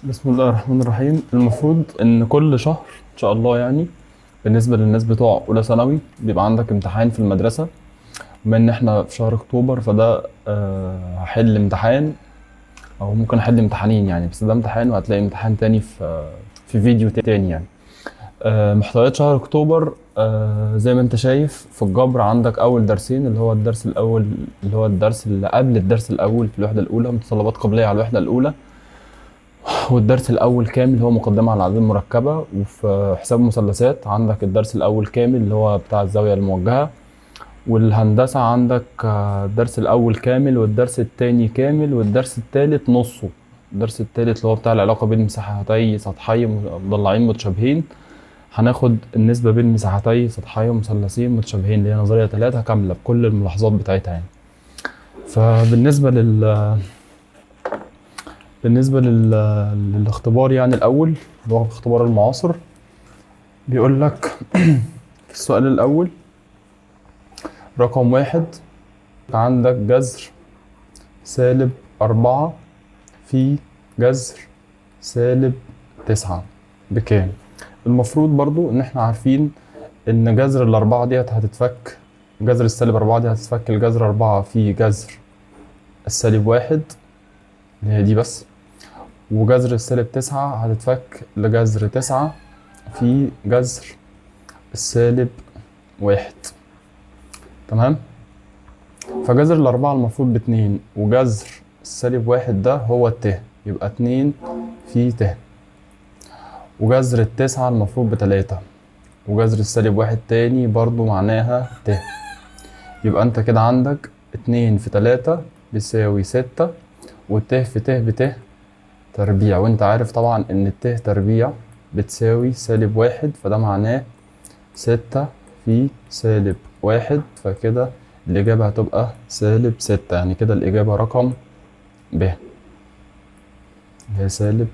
بسم الله الرحمن الرحيم. المفروض ان كل شهر ان شاء الله يعني بالنسبه للناس بتوع اولى ثانوي بيبقى عندك امتحان في المدرسه. بما ان احنا في شهر اكتوبر فده هحل امتحان او ممكن احل امتحانين يعني، بس ده امتحان وهتلاقي امتحان تاني في فيديو تاني يعني. محتويات شهر اكتوبر زي ما انت شايف في الجبر عندك اول درسين، اللي هو الدرس الاول اللي هو الدرس اللي قبل الدرس الاول في الوحده الاولى، متطلبات قبليه على الوحده الاولى. والدرس الأول كامل هو مقدمة على الأعداد المركبة. وفي حساب مثلثات عندك الدرس الأول كامل اللي هو بتاع الزاوية الموجهة. والهندسة عندك الدرس الأول كامل والدرس التاني كامل والدرس التالت نصه. الدرس التالت اللي هو بتاع العلاقة بين مساحتي سطحي مضلعين متشابهين، هناخد النسبة بين مساحتي سطحي مثلثين متشابهين اللي هي نظرية 3 كاملة بكل الملاحظات بتاعتها يعني. فبالنسبة للاختبار يعني الأول اللي هو اختبار المعاصر، بيقول لك في السؤال الأول رقم واحد عندك جذر -4 في جذر -9 بكام؟ المفروض برضو إن احنا عارفين إن جذر الأربعة ديت هتتفك، جذر -4 دي هتتفك لجذر 4 في جذر -1 اللي هي دي بس، وجذر -9 هتتفك لجذر 9 في جذر -1. تمام؟ فجذر الأربعة المفروض ب2، وجذر -1 ده هو الت، يبقى 2 في ت. وجذر التسعة المفروض ب3، وجذر -1 تاني برضو معناها ت. يبقى انت كده عندك 2 في 3 بيساوي 6، والت في ت بت تربيع، وانت عارف طبعا ان الت تربيع بتساوي -1، فده معناه 6 في -1، فكده الإجابة هتبقى -6. يعني كده الإجابة رقم ب هي -6.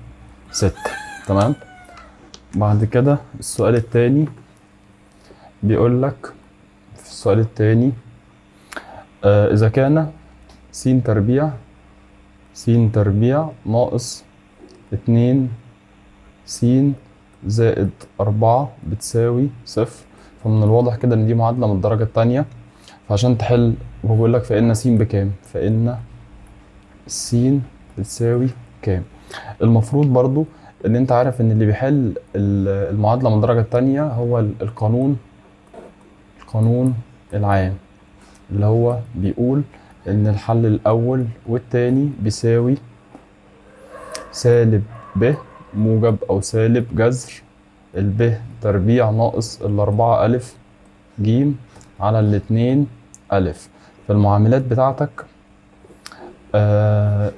تمام. بعد كده السؤال التاني بيقول لك في السؤال التاني إذا كان س تربيع ناقص 2 س زائد 4 بتساوي 0. فمن الواضح كده إن دي معادلة من الدرجة التانية، فعشان تحل هو بيقول لك فإن س بكام؟ فإن س بتساوي كام؟ المفروض برضو ان انت عارف ان اللي بيحل المعادلة من الدرجة التانية هو القانون العام، اللي هو بيقول ان الحل الاول والتاني بيساوي سالب ب موجب او سالب جذر الب تربيع ناقص الأربعة ألف ج على الاتنين ألف. في المعاملات بتاعتك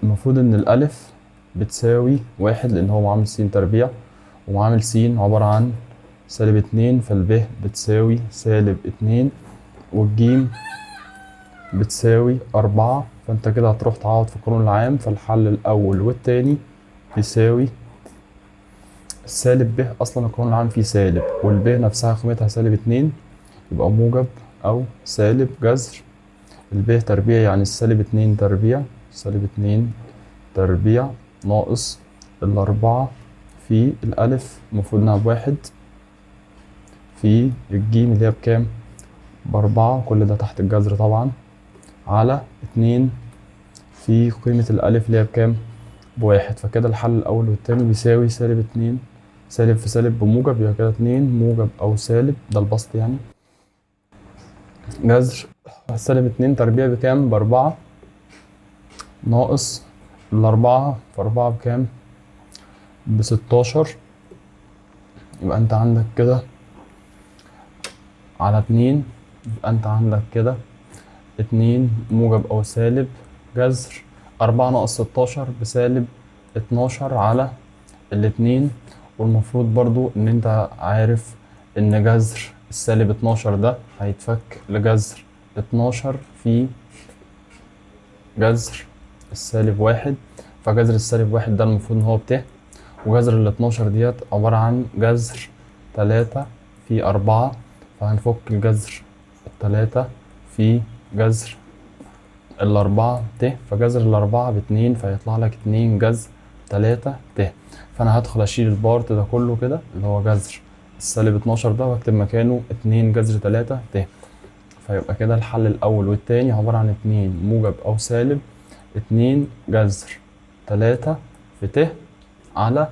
المفروض ان الألف بتساوي 1 لأن هو معامل س تربيع، ومعامل س عبارة عن -2، فالب بتساوي -2، والجيم بتساوي 4. فانت كده هتروح تعوض في القانون العام، فالحل الأول والتاني بيساوي السالب ب. أصلا القانون العام فيه سالب، والب نفسها قيمتها -2، يبقى موجب أو سالب جذر الب تربيع يعني -2 تربيع -2 تربيع ناقص الأربعة في الألف المفروض إنها ب1 في الجيم اللي هي بكام؟ ب4، كل ده تحت الجذر طبعا، على 2 في قيمة الألف اللي هي بكام؟ ب1. فكده الحل الأول والتاني بيساوي -2 سالب في سالب بموجب، يبقى كده 2 موجب أو سالب، ده البسط يعني، جذر -2 تربيع بكام؟ ب4 ناقص الأربعة، فأربعة بكام؟ ب16. يبقى أنت عندك كده على 2، يبقى أنت عندك كده 2 موجب أو سالب جذر 4 ناقص 16 بسالب 12 على الاتنين. والمفروض برضو إن أنت عارف إن جذر -12 ده هيتفك لجذر 12 في جذر -1، فجذر -1 ده المفروض إن هو ب، وجذر ال12 ديت عبارة عن جذر 3 في 4، فهنفك الجذر 3 في جذر الأربعة ت، فجذر الأربعة ب2، فيطلع لك 2 جذر 3 ت. فانا هدخل اشيل البارت ده كله كده اللي هو جذر السالب 12 ده، واكتب مكانه 2 جذر 3 ت. فيبقى كده الحل الاول والتاني عبارة عن 2 موجب او سالب 2 جذر 3 في ت على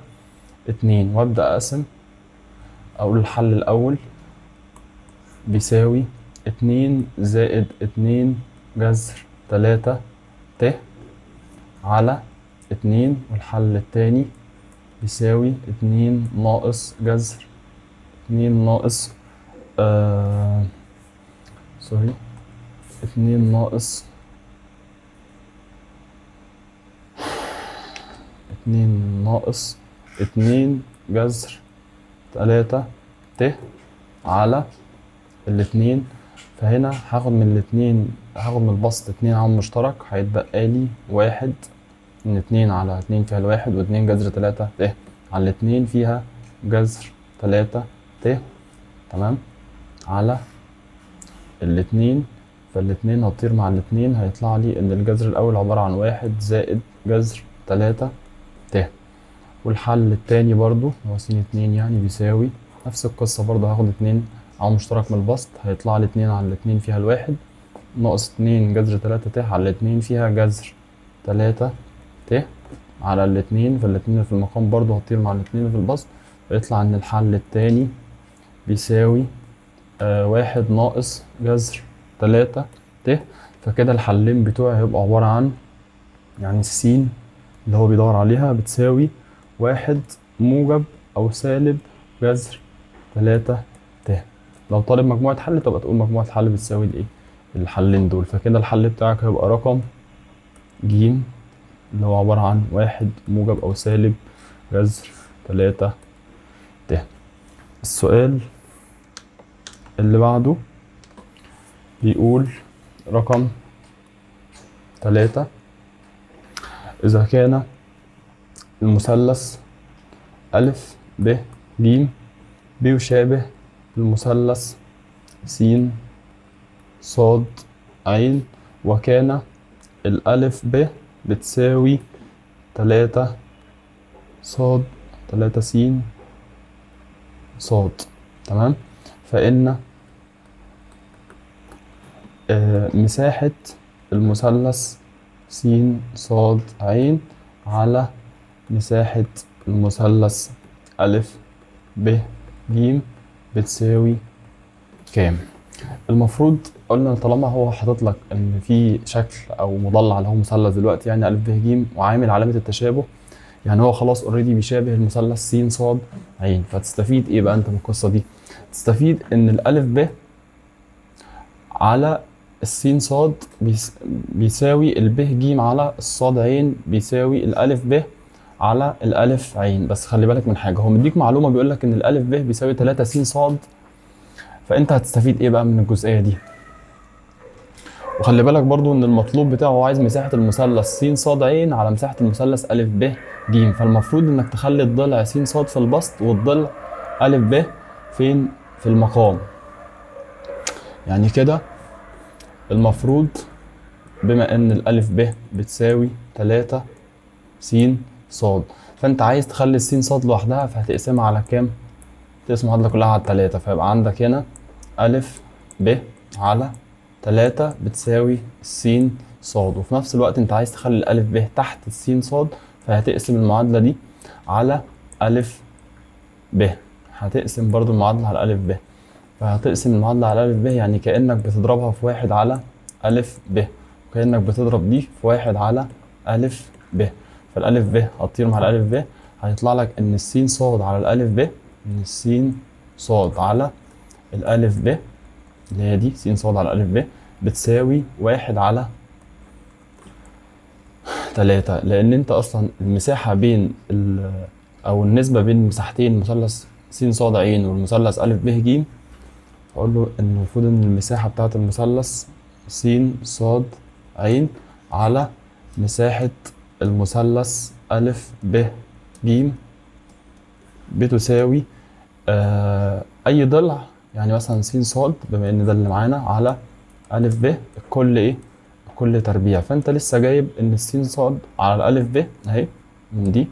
2. وابدأ اقسم، اقول الحل الاول بيساوي 2 زائد 2 جذر 3 ت على 2، والحل التاني بيساوي 2 ناقص جذر 2 ناقص سوري 2 ناقص 2 ناقص 2 جذر 3 ت على الاتنين. فهنا هاخد من الاتنين، هاخد من البسط 2 عامل مشترك، هيتبقى لي 1 من 2 على 2 فيها الواحد، و2 جذر 3 ت على الاتنين فيها جذر 3 ت، تمام، على الاتنين. فالاتنين هتطير مع الاتنين، هيطلع لي ان الجذر الاول عبارة عن 1 زائد جذر 3 ت. والحل التاني برضو هو س 2 يعني بيساوي نفس القصة، برضو هاخد 2 عامل مشترك من البسط، هيطلع لي 2 على الاتنين فيها الواحد، ناقص 2 جذر 3 ت على الاتنين فيها جذر 3 ت على الاتنين. فالاتنين اللي في المقام برضو هتطير مع الاتنين اللي في البسط، فيطلع ان الحل التاني بيساوي 1 ناقص جذر 3 ت. فكده الحلين بتوعي هيبقوا عبارة عن يعني السين اللي هو بيدور عليها بتساوي 1 موجب أو سالب جذر 3 ت. لو طالب مجموعة حل تبقى تقول مجموعة الحل بتساوي الايه؟ الحلين دول. فكده الحل بتاعك هيبقى رقم ج اللي هو عبارة عن 1 موجب أو سالب جذر 3 ت. السؤال اللي بعده بيقول رقم 3: إذا كان المثلث أ ب ج بيشابه المثلث س ص ع، وكان الألف ب بتساوي 3 ص 3 س ص، تمام، فإن مساحة المثلث س ص ع على مساحة المثلث أ ب ج بتساوي كام؟ المفروض قلنا طالما هو حاطط لك ان في شكل او مضلع اللي هو مثلث دلوقتي يعني أ ب ج وعامل علامة التشابه، يعني هو خلاص اوريدي بيشابه المثلث س ص ع. فتستفيد ايه بقى انت من القصة دي؟ تستفيد ان الأ ب على السين صاد بيساوي الب ج على الصاد عين بيساوي الألف ب على الألف عين. بس خلي بالك من حاجة، هو مديك معلومة بيقول لك إن الألف ب بيساوي 3 س صاد، فأنت هتستفيد إيه بقى من الجزئية دي؟ وخلي بالك برضو إن المطلوب بتاعه هو عايز مساحة المثلث س صاد عين على مساحة المثلث ألف ب ج، فالمفروض إنك تخلي الضلع س صاد في البسط والضلع ألف ب فين؟ في المقام. يعني كده المفروض بما ان الالف ب بتساوي 3 س ص، فانت عايز تخلي الس ص لوحدها، فهتقسمها على كام؟ تقسم المعادله كلها على 3، فيبقى عندك هنا الف ب على 3 بتساوي س ص، وفي نفس الوقت انت عايز تخلي الالف ب تحت الس ص، فهتقسم المعادله دي على الف ب، هتقسم برضو المعادله على الف ب، فهتقسم المعادله على الف ب يعني كانك بتضربها في 1 على الف ب، كأنك بتضرب دي في 1 على ألف ب، فالألف ب هتطير مع الألف ب، هيطلع لك إن السين صاد على الألف ب، إن السين صاد على الألف ب اللي هي دي س صاد على الألف ب بتساوي 1 على 3، لأن أنت أصلا المساحة بين أو النسبة بين مساحتين مثلث س صاد ع والمثلث ألف ب ج، أقول له إن المفروض إن المساحة بتاعة المثلث س صاد ع على مساحة المثلث أ ب ج بتساوي أي ضلع، يعني مثلا س صاد بما إن ده اللي معانا على أ ب الكل إيه؟ الكل تربيع. فأنت لسه جايب إن الس صاد على الأ ب أهي من دي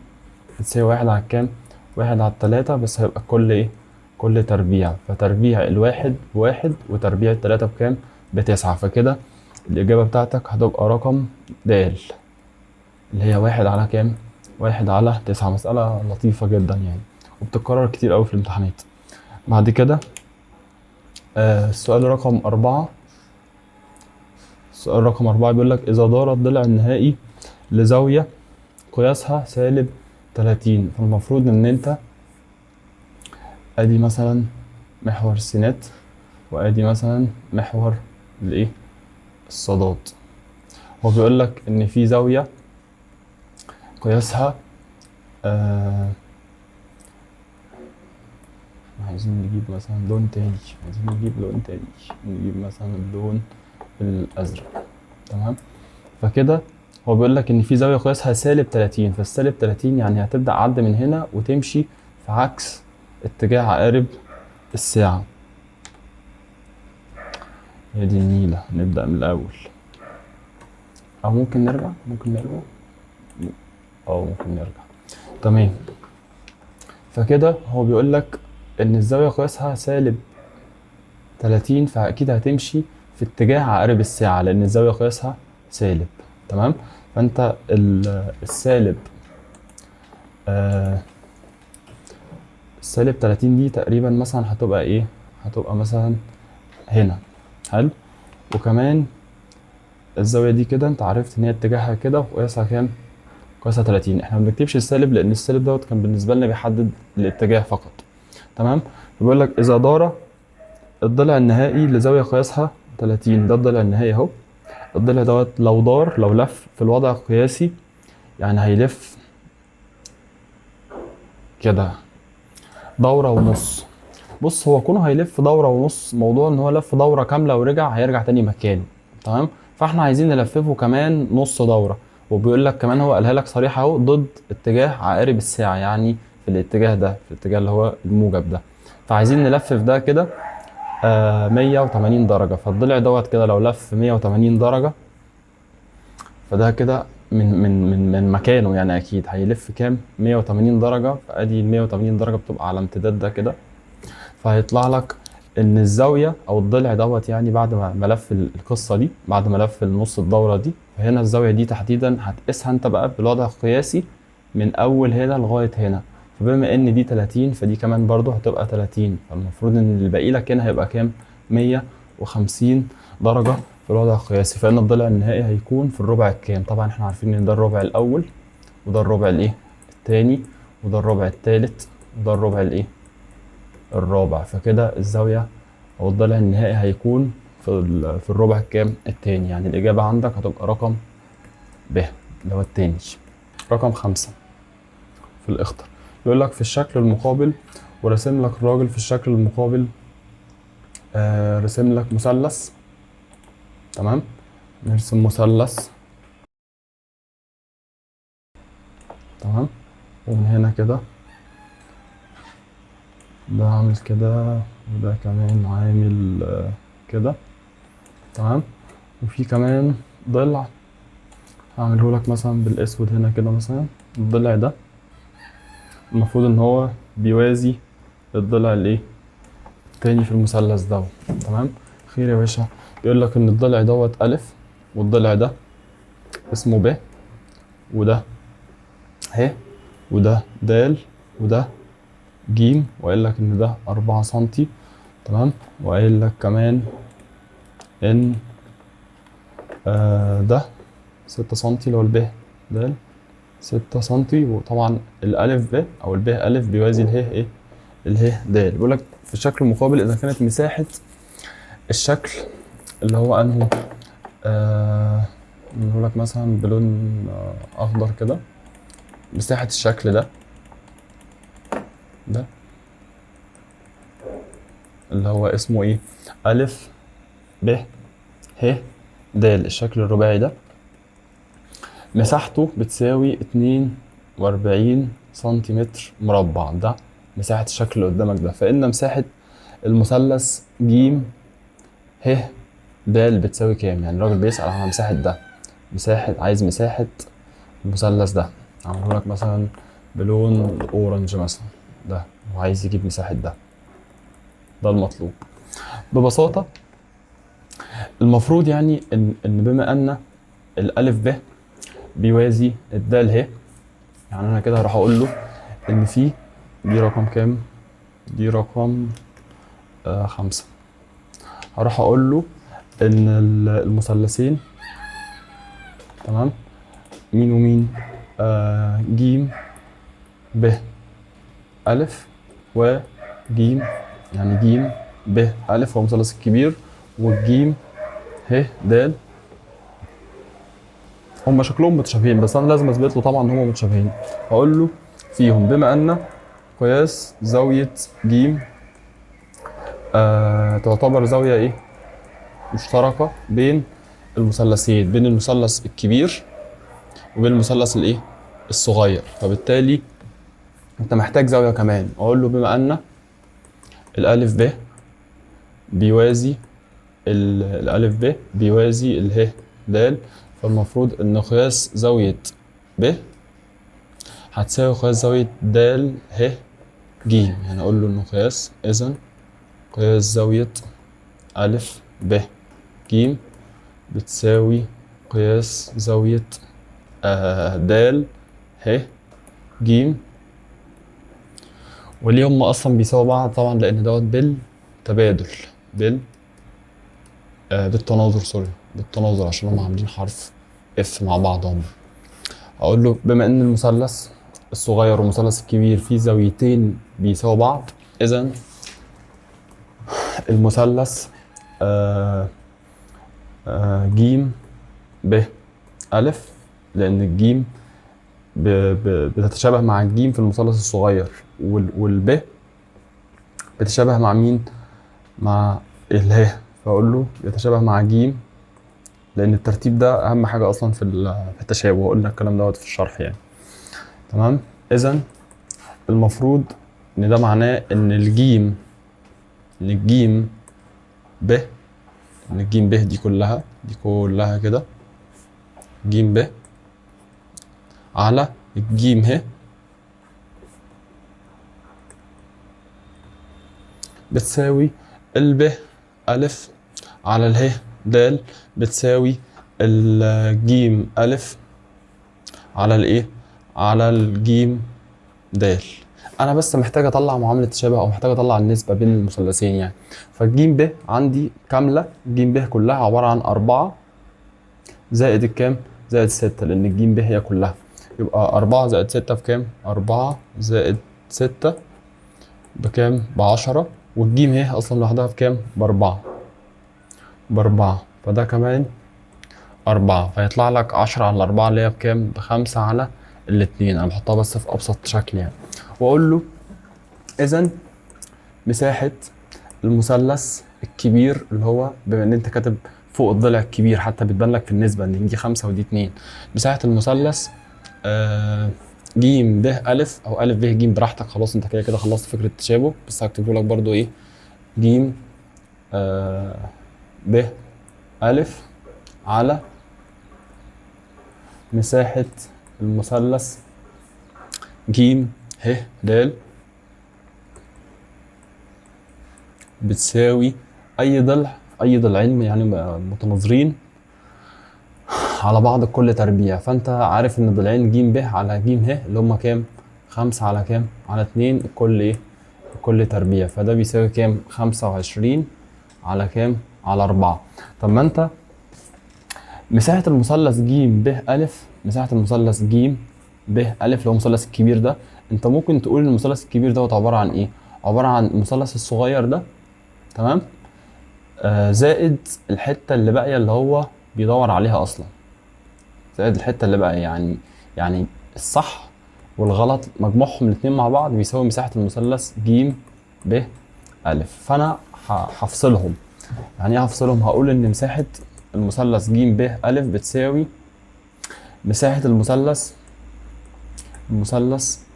بتساوي 1 على كام؟ 1 على 3، بس هيبقى كل ايه؟ كل تربيع، فتربيع الواحد بواحد وتربيع التلاتة بكام؟ ب9. فكده الإجابة بتاعتك هتبقى رقم د، اللي هي 1 على كام؟ 1 على 9. مسألة لطيفة جدا يعني، وبتتكرر كتير أوي في الامتحانات. بعد كده السؤال رقم 4. السؤال رقم 4 بيقول لك إذا دار الضلع النهائي لزاوية قياسها -30، فالمفروض إن أنت أدي مثلا محور السينات، وأدي مثلا محور الإيه؟ الصادات. هو بيقول لك إن في زاوية قياسها عايزين نجيب مثلا لون تاني، عايزين نجيب لون تاني، نجيب مثلا اللون الأزرق. تمام. فكده هو بيقول لك ان في زاويه قياسها -30، فالسالب 30 يعني هتبدا عد من هنا وتمشي في عكس اتجاه عقارب الساعه. هي دي النيله. نبدا من الاول، او ممكن نرجع، ممكن نرجع. تمام. فكده هو بيقول لك ان الزاويه قياسها -30، فاكيد هتمشي في اتجاه عقارب الساعه لان الزاويه قياسها سالب. تمام. فانت السالب السالب 30 دي تقريبا مثلا هتبقى ايه؟ هتبقى مثلا هنا. حلو. وكمان الزاويه دي كده انت عرفت ان هي اتجاهها كده وقياسها كام؟ قياسها 30. احنا ما بنكتبش السالب لان السالب دوت كان بالنسبه لنا بيحدد الاتجاه فقط. تمام. بيقول لك اذا دار الضلع النهائي لزاويه قياسها 30، ده الضلع النهائي اهو. الضلع دوت لو دار، لو لف في الوضع القياسي، يعني هيلف كده دوره ونص. بص، هو كونه هيلف دوره ونص، موضوع ان هو لف دوره كامله ورجع هيرجع تاني مكانه. تمام. فاحنا عايزين نلففه كمان نص دوره. وبيقول لك كمان، هو قالها لك صريحه اهو، ضد اتجاه عقارب الساعه، يعني في الاتجاه ده، في الاتجاه اللي هو الموجب ده. فعايزين نلفف ده كده 180 درجه. فالضلع دوت كده لو لف 180 درجه، فده كده من مكانه، يعني اكيد هيلف كام؟ 180 درجه. فادي ال 180 درجه بتبقى على امتداد ده كده. فهيطلع لك ان الزاويه او الضلع دوت، يعني بعد ما لف القصه دي، بعد ما لف النص الدوره دي، فهنا الزاويه دي تحديدا هتقيسها انت بقى بالوضع القياسي من اول هنا لغايه هنا. فبما ان دي 30، فدي كمان برضو هتبقى 30. فالمفروض ان اللي باقي لك هنا هيبقى كام؟ 150 درجه في الوضع القياسي. فان الضلع النهائي هيكون في الربع الكام؟ طبعا احنا عارفين ان ده الربع الاول، وده الربع الايه؟ الثاني، وده الربع الثالث، وده الربع الايه؟ الرابع. فكده الزاوية أو الضلع النهائي هيكون في الربع الكام؟ التاني. يعني الإجابة عندك هتبقى رقم ب، اللي هو التاني. رقم 5 في الإخطر. يقول لك في الشكل المقابل، ورسم لك الراجل في الشكل المقابل رسم لك مثلث. تمام. نرسم مثلث. تمام. ومن هنا كده ده عامل كده، وده كمان عامل كده. تمام. وفي كمان ضلع هعمله لك مثلا بالاسود هنا كده. مثلا الضلع ده المفروض ان هو بيوازي الضلع الايه؟ التاني في المثلث ده. تمام. خير يا باشا. بيقول لك ان الضلع دوت الف، والضلع ده اسمه ب، وده ه، وده د، وده ج. وقال لك ان ده 4 سنتي. تمام. وقايل لك كمان ان ده 6 سنتي، اللي هو الب د 6 سنتي. وطبعا الالف ب او الب الف بيوازي اله ايه؟ اله د. بيقول لك في الشكل المقابل، اذا كانت مساحه الشكل اللي هو انه بيقول لك مثلا بلون اخضر كده، مساحه الشكل ده اللي هو اسمه ايه؟ الف ب ه د. الشكل الرباعي ده مساحته بتساوي 42 سنتيمتر مربع. ده مساحة الشكل اللي قدامك ده. فإن مساحة المثلث ج ه د بتساوي كام؟ يعني الراجل بيسأل على مساحة ده، عايز مساحة المثلث ده. عمله لك مثلا بلون الاورنج مثلا ده، وعايز يجيب مساحة ده المطلوب. ببساطة المفروض يعني ان بما ان الالف ب بيوازي الدال ه، يعني انا كده هروح اقول له ان في دي رقم كام؟ دي رقم 5. هروح اقول له ان المثلثين تمام مين ومين؟ جيم ب ألف وجيم، يعني جيم ب ألف هو المثلث الكبير، والجيم ه د هم شكلهم متشابهين، بس انا لازم اثبت له طبعا ان هم متشابهين. هقول له فيهم بما ان قياس زاوية جيم تعتبر زاوية ايه؟ مشتركة بين المثلثين، بين المثلث الكبير وبين المثلث الايه؟ الصغير، فبالتالي انت محتاج زاوية كمان. اقول له بما ان الالف ب بيوازي الالف ب بيوازي اله د، فالمفروض ان قياس زاوية ب هتساوي قياس زاوية د ه ج، يعني اقول له انه قياس، اذا قياس زاوية الف ب ج بتساوي قياس زاوية د ه ج. وليه هم اصلا بيساووا بعض؟ طبعا لان دوت بالتبادل، بالتناظر، سوري بالتناظر، عشان هم عاملين حرف اف مع بعض هم. اقول له بما ان المثلث الصغير والمثلث الكبير فيه زاويتين بيساووا بعض، اذا المثلث جيم ب ألف، لأن الجيم بتتشابه مع الجيم في المثلث الصغير، والب بتتشابه مع مين؟ مع اله، فأقول له يتشابه مع جيم، لأن الترتيب ده أهم حاجة أصلا في التشابه، وقلنا الكلام دوت في الشرح يعني. تمام؟ إذا المفروض إن ده معناه إن الجيم ب، إن الجيم ب دي كلها كده جيم ب على الجيم ه بتساوي الب ألف على اله د بتساوي الجيم ألف على الايه؟ على الجيم د. انا بس محتاج اطلع معاملة تشابه، او محتاج اطلع النسبة بين المثلثين يعني. فالجيم ب عندي كاملة، جيم ب كلها عبارة عن 4 زائد الكام؟ زائد 6، لان الجيم ب هي كلها، يبقى 4 زائد 6 بكام؟ 4 زائد 6 بكام؟ ب10، والجيم هي اصلا لوحدها بكام؟ ب4، فده كمان 4، فيطلع لك 10 على 4 اللي هي بكام؟ ب5 على الاتنين. انا بحطها بس في ابسط شكل يعني. واقول له اذا مساحة المثلث الكبير، اللي هو بما ان انت كاتب فوق الضلع الكبير حتى بتبان لك في النسبة ان دي 5 ودي 2، مساحة المثلث جيم ب ألف أو ألف ب ج براحتك، خلاص أنت كده خلصت فكرة التشابه، بس هكتبه لك برضو إيه؟ جيم ب ألف على مساحة المثلث جيم ه د بتساوي أي ضلعين يعني متناظرين على بعض كل تربيع. فانت عارف ان ضلعين ج ب على ج ه اللي هم كام؟ 5 على كام؟ على 2 كل ايه؟ كل تربيع، فده بيساوي كام؟ 25 على كام؟ على 4. طب ما انت مساحة المثلث ج ب ألف، مساحة المثلث ج ب ألف اللي هو المثلث الكبير ده، انت ممكن تقول ان المثلث الكبير دوت عبارة عن ايه؟ عبارة عن المثلث الصغير ده، تمام؟ زائد الحتة اللي باقية اللي هو بيدور عليها اصلا، زائد الحته اللي بقى يعني الصح والغلط مجموعهم الاثنين مع بعض بيساوي مساحه المثلث ج ب ألف. فانا هفصلهم. يعني ايه هفصلهم؟ هقول ان مساحه المثلث ج ب ألف بتساوي مساحه المثلث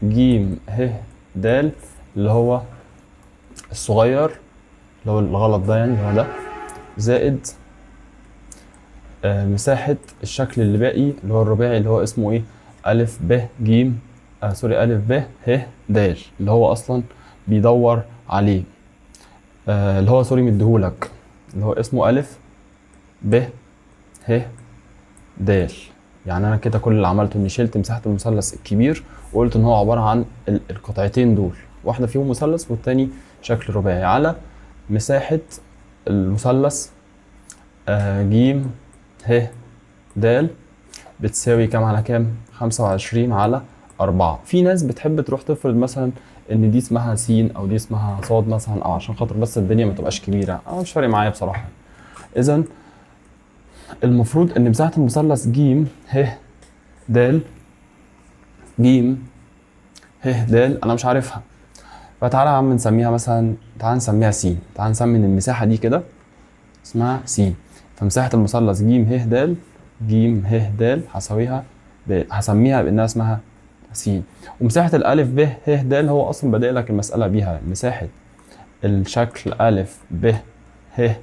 ج ه د اللي هو الصغير، اللي هو الغلط ده يعني اللي هو ده، زائد مساحة الشكل اللي باقي اللي هو الرباعي اللي هو اسمه ايه؟ ألف ب ج سوري ألف ب ه د اللي هو أصلا بيدور عليه، اللي هو سوري مديهولك، اللي هو اسمه ألف ب ه د. يعني أنا كده كل اللي عملته إني شلت مساحة المثلث الكبير وقلت إن هو عبارة عن القطعتين دول، واحدة فيهم مثلث والتاني شكل رباعي، على مساحة المثلث ج ه د بتساوي كام على كام؟ 25 على 4. في ناس بتحب تروح تفرض مثلا ان دي اسمها س او دي اسمها ص مثلا، او عشان خاطر بس الدنيا ما تبقاش كبيره، انا مش فارق معايا بصراحه. اذا المفروض ان مساحه المثلث ج ه د ج ه د انا مش عارفها، فتعالى يا عم نسميها مثلا، تعالى نسميها س، تعالى نسمي ان المساحه دي كده اسمها س. فمساحه المثلث ج ه د ج ه د هسميها بانها اسمها س. ومساحه الالف ب ه د هو اصلا بادئ لك المساله بيها مساحه الشكل الف ب ه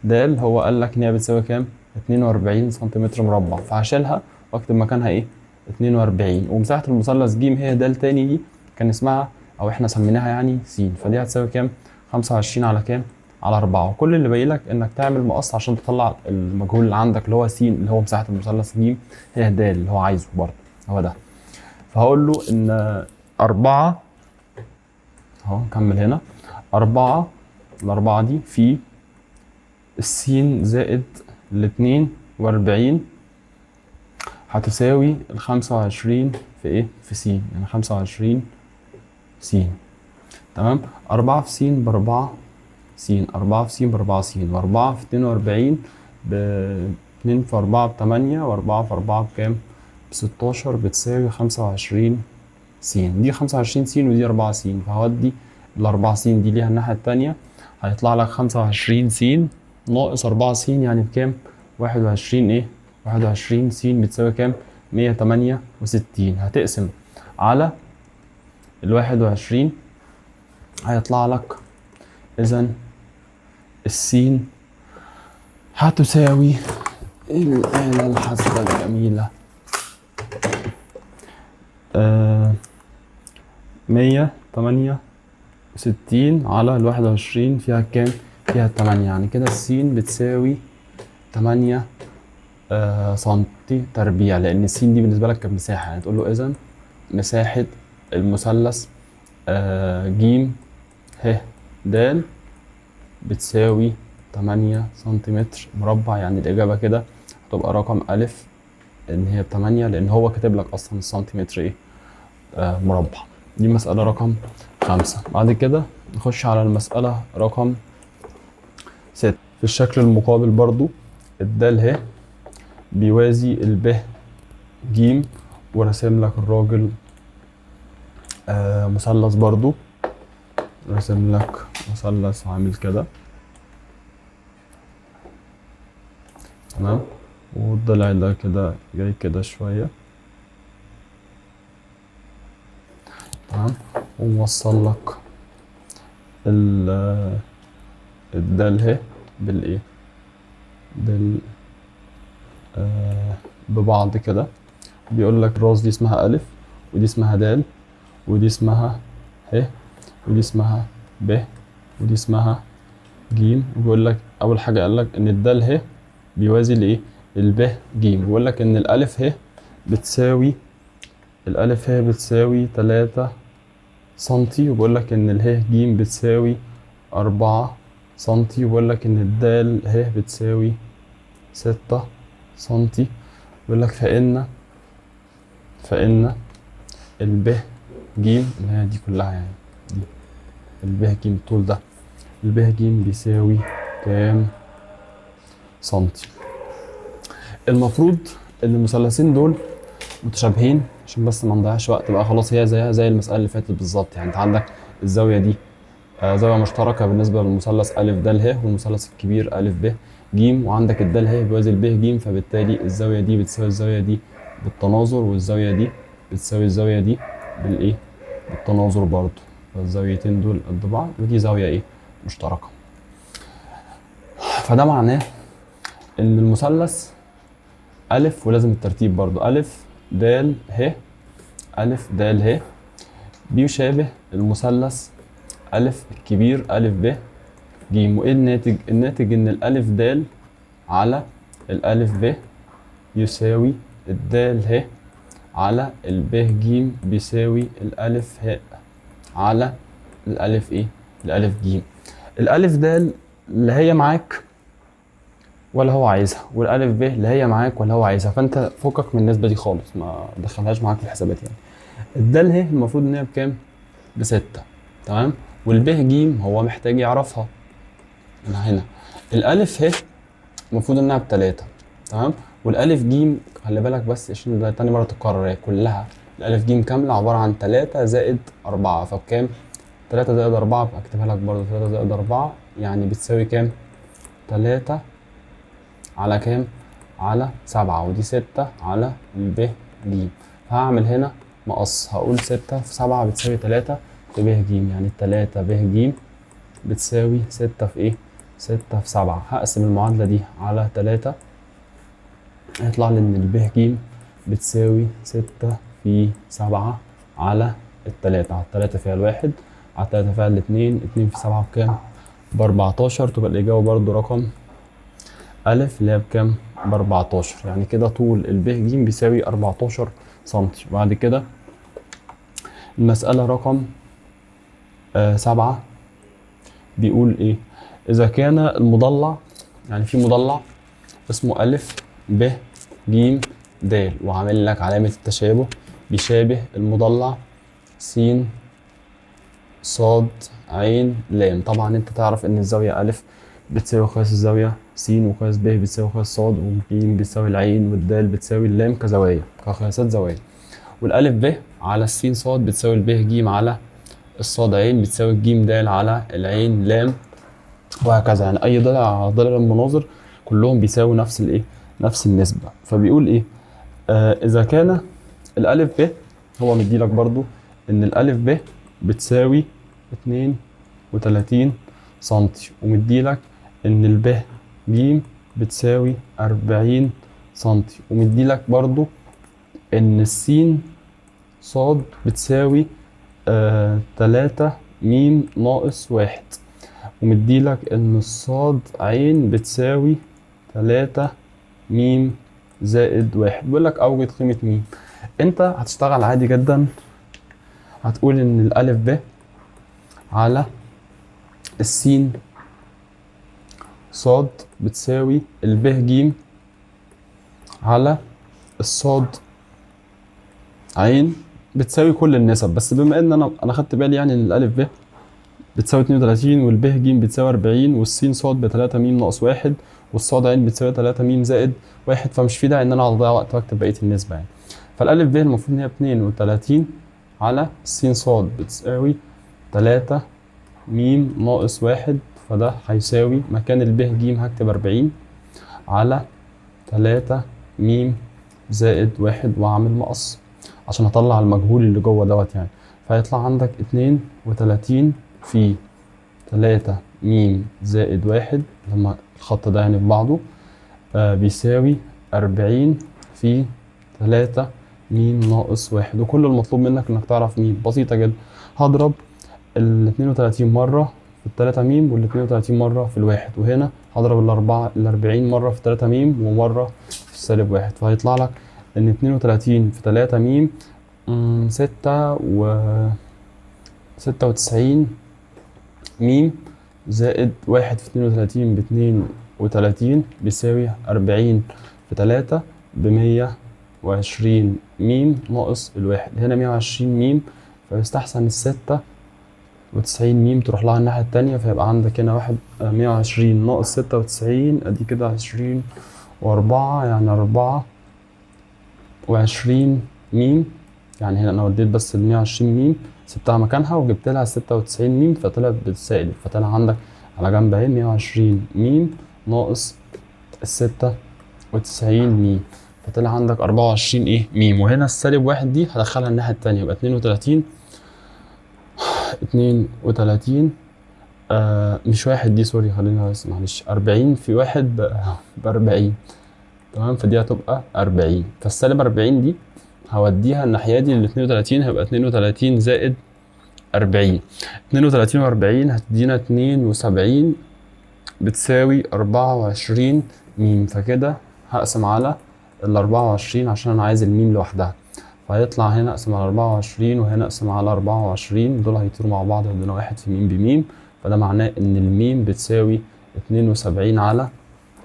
د، هو قال لك ان هي بتساوي كام؟ 42 سنتيمتر مربع، فهشيلها واكتب مكانها ايه؟ 42. ومساحه المثلث ج ه د تاني دي كان اسمها او احنا سميناها يعني س، فدي هتساوي كام؟ 25 على كام؟ على 4. وكل اللي باقي لك انك تعمل مقص عشان تطلع المجهول اللي عندك اللي هو س، اللي هو مساحه المثلث ج ه د اللي هو عايزه برضه هو ده. فهقول له ان 4 اهو، نكمل هنا 4 ال4 دي في السين زائد ال42 هتساوي ال25 في ايه؟ في س، يعني 25 س. تمام. 4 في س ب4 س، 4 في س ب4 س، و4 في 42 ب 2 في 4 ب 8، و4 في 4 بكام؟ ب 16 بتساوي 25 س. دي 25 س ودي 4 س، فهودي ال4 س دي ليها الناحية التانية، هيطلع لك 25 س ناقص 4 س يعني بكام؟ 21 ايه؟ 21 س بتساوي كام؟ 168. هتقسم على ال21 هيطلع لك إذا السين هتساوي الآلة الحاسبة الجميلة 168 على ال21 فيها كام؟ فيها 8. يعني كده السين بتساوي 8 سنتي تربيع، لأن السين دي بالنسبة لك كانت مساحة، يعني تقول له إذا مساحة المثلث ج ه د بتساوي 8 سنتيمتر مربع. يعني الإجابة كده هتبقى رقم ألف إن هي ب8، لأن هو كاتب لك أصلا السنتيمتر إيه؟ مربع. دي مسألة رقم 5. بعد كده نخش على المسألة رقم 6. في الشكل المقابل برضو الدال ه بيوازي الب ج، ورسم لك الراجل مثلث برضو، رسم لك مثلث عامل كده، تمام. والضلع ده كده جاي كده شوية، تمام. وموصل لك الدال ه بالايه؟ ببعض كده. بيقول لك الراس دي اسمها ألف، ودي اسمها د، ودي اسمها ه، ودي اسمها ب، ودي اسمها ج. وبيقول لك أول حاجة قال لك إن الدال ه بيوازي لإيه؟ الب ج. بيقول لك إن الألف ه بتساوي 3 سنتي، وبيقول لك إن اله ج بتساوي 4 سنتي، وبيقول لك إن الدال ه بتساوي 6 سنتي. بيقول لك فإن الب ج اللي هي دي كلها، يعني دي الب ج الطول ده، الب ج بيساوي كام سنتي؟ المفروض ان المثلثين دول متشابهين، عشان بس ما نضيعش وقت بقى، خلاص هي زيها زي المسألة اللي فاتت بالظبط. يعني انت عندك الزاوية دي زاوية مشتركة بالنسبة للمثلث أ د ه والمثلث الكبير أ ب ج، وعندك الد ه بيوازي الب ج، فبالتالي الزاوية دي بتساوي الزاوية دي بالتناظر، والزاوية دي بتساوي الزاوية دي بالايه؟ بالتناظر برضه. فالزاويتين دول قد بعض، ودي زاوية ايه؟ مشتركة. فده معناه ان المثلث أ، ولازم الترتيب برضه، أ د ه ألف د ه بيشابه المثلث ألف الكبير ألف ب ج. وإيه الناتج؟ الناتج إن الألف د على الألف ب يساوي الدال ه على الب ج بيساوي الألف ه على الألف إيه؟ الألف ج. الألف د اللي هي معاك ولا هو عايزها، والألف ب اللي هي معاك ولا هو عايزها، فأنت فكك من النسبة دي خالص، ما دخلهاش معاك في الحسابات يعني. الدال ه المفروض إن هي بكام؟ بستة، تمام؟ والب ج هو محتاج يعرفها هنا. الألف ه المفروض إنها بتلاتة، تمام؟ والألف ج خلي بالك بس عشان ده تاني مرة تتكرر، هي كلها الألف ج كاملة عبارة عن 3 زائد 4، فبكام؟ 3 زائد 4 اكتبها لك برضه، 3 زائد 4 يعني بتساوي كام؟ 3 على كام؟ على 7، ودي 6 على الب ج. فهعمل هنا مقص، هقول 6 في 7 بتساوي 3 في ب ج، يعني 3 ب ج بتساوي 6 في ايه؟ 6 في 7. هقسم المعادلة دي على 3 هيطلع لي ان الب ج بتساوي 6 في 7 على التلاتة، على التلاتة فيها الواحد، على التلاتة فيها الاتنين، 2 في 7 بكام؟ ب14. تبقى الإجابة برضو رقم ألف اللي هي بكام؟ ب14. يعني كده طول الب ج بيساوي 14 سنتي. وبعد كده المسألة رقم 7 بيقول إيه؟ إذا كان المضلع، يعني في مضلع اسمه ألف ب ج د وعامل لك علامة التشابه بيشابه المضلع س ص ع ل. طبعا انت تعرف ان الزاوية ألف بتساوي قياس الزاوية س، وقياس ب بتساوي قياس ص، وج بتساوي العين، والدال بتساوي اللام كزوايا، كقياسات زوايا. والألف ب على الس ص بتساوي الب ج على الصاد عين بتساوي الج د على العين لام، وهكذا. يعني أي ضلع المناظر كلهم بيساوي نفس الايه؟ نفس النسبة. فبيقول ايه؟ إذا كان الألف ب، هو مديلك برضو إن الألف ب بتساوي 32 سنتي، ومديلك إن الب ج بتساوي 40 سنتي، ومديلك برضو إن السين ص بتساوي 3 م ناقص 1، ومديلك إن الصاد عين بتساوي 3 م زائد 1. بيقولك أوجد قيمة م. أنت هتشتغل عادي جدا، هتقول إن الألف ب على السين ص بتساوي الب ج على الصاد عين بتساوي كل النسب. بس بما ان انا خدت بالي يعني ان الالف ب بتساوي 32 والب ج بتساوي 40 والسين ص ب 3 م ناقص 1 والصاد عين بتساوي 3 م زائد 1، فمش في داعي ان انا اضيع وقت واكتب بقيه النسبه يعني. فالالف ب المفروض ان هي 32 على السين ص بتساوي 3 م ناقص 1، فده هيساوي مكان الب ج هكتب 40 على 3 م زائد 1 واعمل مقص عشان اطلع المجهول اللي جوه دوت يعني. فهيطلع عندك 32 في 3 م زائد 1 لما الخط ده يعني في بعضه بيساوي 40 في 3 م ناقص 1. وكل المطلوب منك انك تعرف م، بسيطة جدا. هضرب ال 32 مرة في ال 3 م وال 32 مرة في الواحد، وهنا هضرب ال 40 مرة في 3 م ومرة في سالب 1، فهيطلع لك ان 32 في 3 م 96 م زائد 1 في 32 ب 32 بيساوي 40 في 3 ب 120 م ناقص الواحد. هنا 120 م، فيستحسن ال 96 م تروح لها الناحية التانية، فيبقى عندك هنا 120 ناقص 96 ادي كده 20 و4 يعني 24 م. يعني هنا انا وديت بس ال 120 م سبتها مكانها وجبت لها 96 م فطلعت بالسالب، فطلع عندك على جنب اهي 120 م ناقص ال 96 م، فطلع عندك 24 ايه م. وهنا السالب 1 دي هدخلها الناحية التانية يبقى 32 مش 1 دي سوري، خلينا بس معلش 40 في 1 ب 40، تمام؟ فدي هتبقى 40. فالسالب 40 دي هوديها الناحية دي ل 32 هيبقى 32 زائد 40. 32 و40 هتدينا 72 بتساوي 24 ميم. فكده هقسم على ال 24 عشان انا عايز الميم لوحدها، فهيطلع هنا اقسم على 24 وهنا اقسم على 24، دول هيطيروا مع بعض هيدونا واحد في ميم بميم. فده معناه ان الميم بتساوي 72 على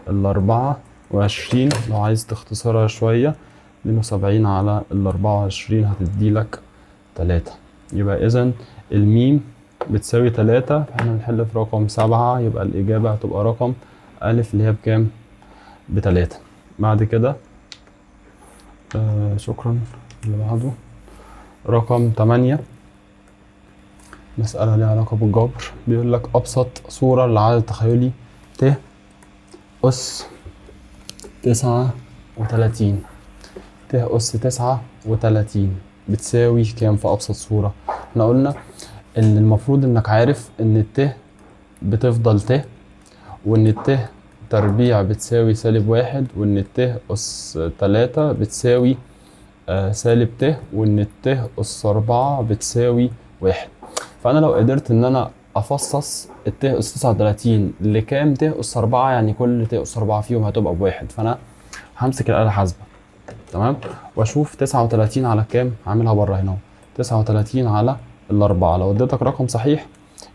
ال 24. لو عايز تختصرها شوية 72 على ال 24 هتديلك 3. يبقى اذا الميم بتساوي 3. فاحنا بنحل في رقم 7، يبقى الإجابة هتبقى رقم ألف اللي هي بكام؟ ب3. بعد كده شكرا. اللي بعده رقم 8، مسألة ليها علاقة بالجبر. بيقول لك أبسط صورة للعدد التخيلي ت أس 39. ت أس 39 بتساوي كام في أبسط صورة؟ احنا قلنا إن المفروض إنك عارف إن الت بتفضل ت، وإن الت تربيع بتساوي -1، وإن الت أس 3 بتساوي سالب ت، وإن الت أس 4 بتساوي 1. فأنا لو قدرت إن أنا أفصص الت أس 39 لكام ت أس 4، يعني كل ت أس 4 فيهم هتبقى ب1، فأنا همسك الآلة الحاسبة تمام وأشوف 39 على كام، هعملها بره هنا 39 على الأربعة. لو اديتك رقم صحيح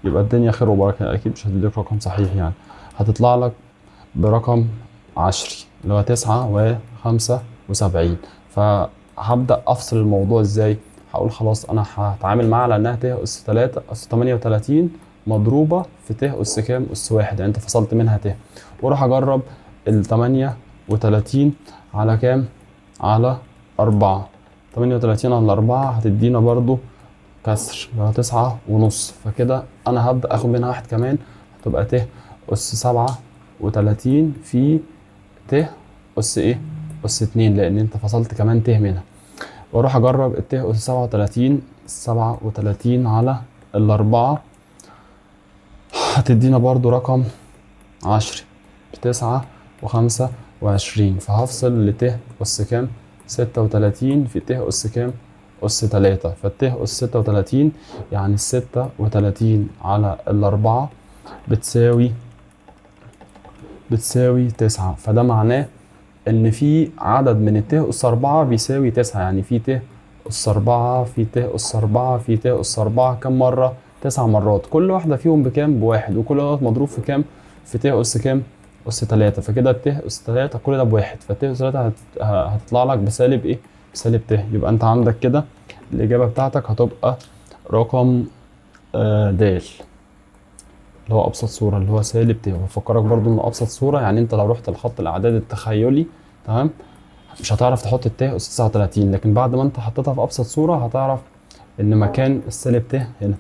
يبقى الدنيا خير وبركة، أكيد مش هتديك رقم صحيح يعني، هتطلع لك برقم 10 اللي هو 79. فهبدأ أفصل الموضوع إزاي؟ هقول خلاص أنا هتعامل معاها على إنها ت أس 3 أس 38 مضروبة في ت أس كام؟ أس 1، يعني أنت فصلت منها ت، وأروح أجرب ال 38 على كام؟ على 4. 38 على 4 هتدينا برضو كسر اللي هو 9.5. فكده أنا هبدأ آخد منها واحد كمان، هتبقى ت أس 37 في ت أس إيه؟ أس 2، لأن أنت فصلت كمان ت منها. وأروح أجرب الت أس 37 على الأربعة هتدينا برضو رقم 10 ب9.25. فهفصل لت أس كام؟ 36 في ت أس كام؟ أس 3. فالت أس 36 يعني 36 على الأربعة بتساوي 9. فده معناه إن في عدد من الت أس 4 بيساوي 9، يعني في ت أس 4 في ت أس 4 في ت أس 4 كم مرة؟ 9 مرات، كل واحدة فيهم بكام؟ ب1، وكل ده مضروب في كام؟ في ت أس كام؟ أس 3. فكده الت أس 3 كل ده ب1، فالت أس 3 هتطلع لك بسالب إيه؟ بسالب ت. يبقى أنت عندك كده الإجابة بتاعتك هتبقى رقم د اللي هو أبسط صورة اللي هو سالب ت. وبفكرك برضو إن أبسط صورة يعني أنت لو رحت لخط الأعداد التخيلي تمام مش هتعرف تحط الت أس 39، لكن بعد ما أنت حطيتها في أبسط صورة هتعرف إن مكان السالب ت هنا،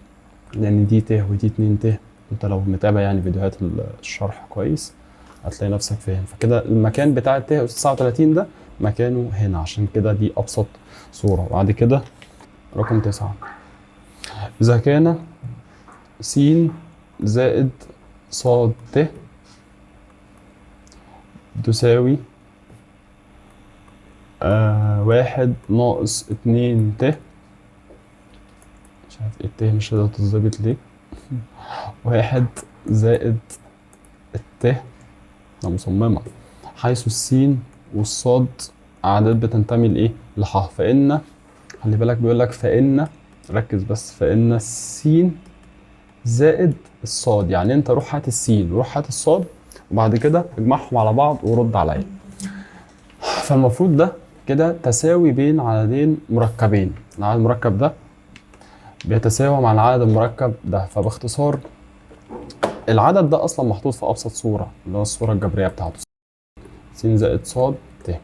لأن دي ت ودي 2 ت. أنت لو متابع يعني فيديوهات الشرح كويس هتلاقي نفسك فاهم. فكده المكان بتاع الت أس 39 ده مكانه هنا، عشان كده دي أبسط صورة. وبعد كده رقم 9، إذا كان س زائد ص ت تساوي 1 ناقص 2 ت، مش عارف ايه الت مش قادرة تتظبط ليه 1 زائد الت انا مصممة، حيث السين والصاد أعداد بتنتمي لإيه؟ لح. فإن خلي بالك بيقولك فإن، ركز بس، فإن السين زائد الصاد، يعني أنت روح هات السين وروح هات الصاد وبعد كده اجمعهم على بعض ورد عليا. فالمفروض ده كده تساوي بين عددين مركبين، العدد المركب ده بيتساوى مع العدد المركب ده. فباختصار العدد ده اصلا محطوط في ابسط صوره اللي هو الصوره الجبريه بتاعته س زائد ص ت.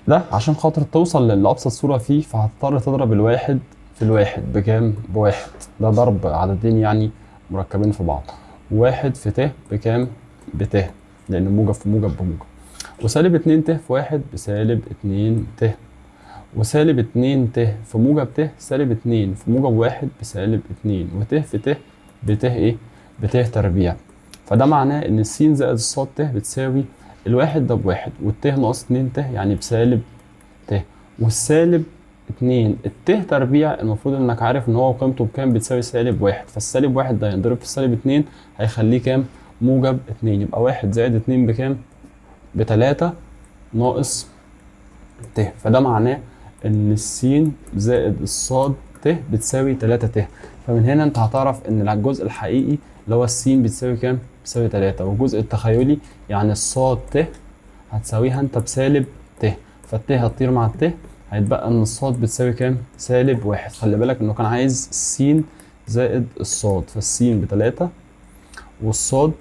ده عشان خاطر توصل لابسط صوره فيه فهتضطر تضرب الواحد في الواحد بكام؟ بواحد. ده ضرب عددين يعني مركبين في بعض. واحد في ت بكام؟ بت، لان موجب في موجب بموجب. وسالب 2 ت في واحد بسالب 2 ت، وسالب 2 ت في موجب ت سالب 2 في موجب واحد بسالب 2، وت في ت بت ايه؟ بت تربيع. فده معناه ان الس زائد الصاد ت بتساوي الواحد ده بواحد، والت ناقص 2 ت يعني بسالب ت، والسالب 2. الت تربيع المفروض انك عارف ان هو قيمته بكام؟ بتساوي سالب 1. فالسالب 1 ده ينضرب في السالب 2 هيخليه كام؟ موجب 2. يبقى 1 زائد 2 بكام؟ ب3 ناقص ت. فده معناه ان السين زائد الصاد ت بتساوي 3 ت. فمن هنا انت هتعرف ان الجزء الحقيقي اللي هو السين بتساوي كام؟ بتساوي 3. والجزء التخيلي يعني الصاد ت هتساويها انت بسالب ت. فالت هتطير مع الت، هيتبقى ان الصاد بتساوي كام؟ سالب 1. خلي بالك انه كان عايز السين زائد الصاد، فالسين ب3 والصاد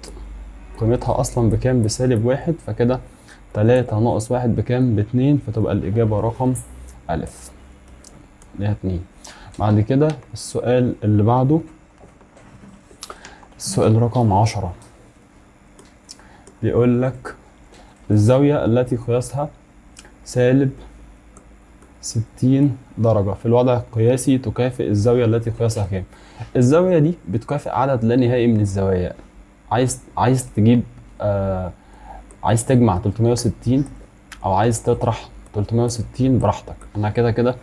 قيمتها اصلا بكام؟ بسالب 1. فكده 3 ناقص 1 بكام؟ ب2. فتبقى الإجابة رقم أ اللي هي 2. بعد كده السؤال اللي بعده، السؤال رقم 10، بيقول لك الزاوية التي قياسها سالب 60 درجة في الوضع القياسي تكافئ الزاوية التي قياسها كام؟ الزاوية دي بتكافئ عدد لا نهائي من الزوايا. عايز تجيب عايز تجمع 360 او عايز تطرح 360 براحتك. انا كده كده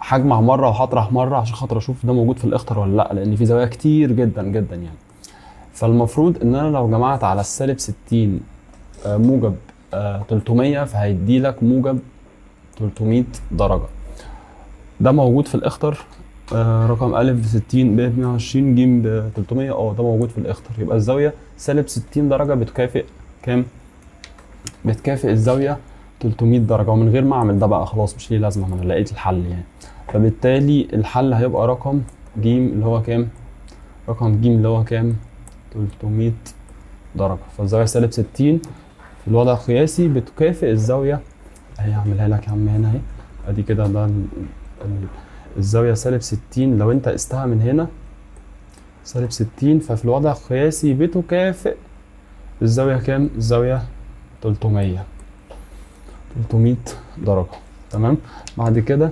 هجمع مره وهطرح مره عشان خاطر اشوف ده موجود في الاخطر ولا لا، لان في زوايا كتير جدا جدا يعني. فالمفروض ان انا لو جمعت على السالب 60 موجب 300 فهيدي لك موجب 300 درجه. ده موجود في الاخطر. رقم أ ب 60 ب 120 ج ب 300 ده موجود في الاخطر. يبقى الزاويه سالب 60 درجه بتكافئ كام؟ بتكافئ الزاويه 300 درجه. ومن غير ما اعمل ده بقى خلاص مش ليه لازمه، انا لقيت الحل يعني. فبالتالي الحل هيبقى رقم ج اللي هو كام؟ رقم ج اللي هو كام؟ 300 درجه. فالزاويه سالب 60 في الوضع القياسي بتكافئ الزاويه، اهي هعملها لك يا عم هنا اهي، ادي كده ده الزاويه سالب 60 لو انت قستها من هنا سالب 60، ففي الوضع القياسي بتكافئ الزاويه كام؟ الزاويه 300 درجه. تمام. بعد كده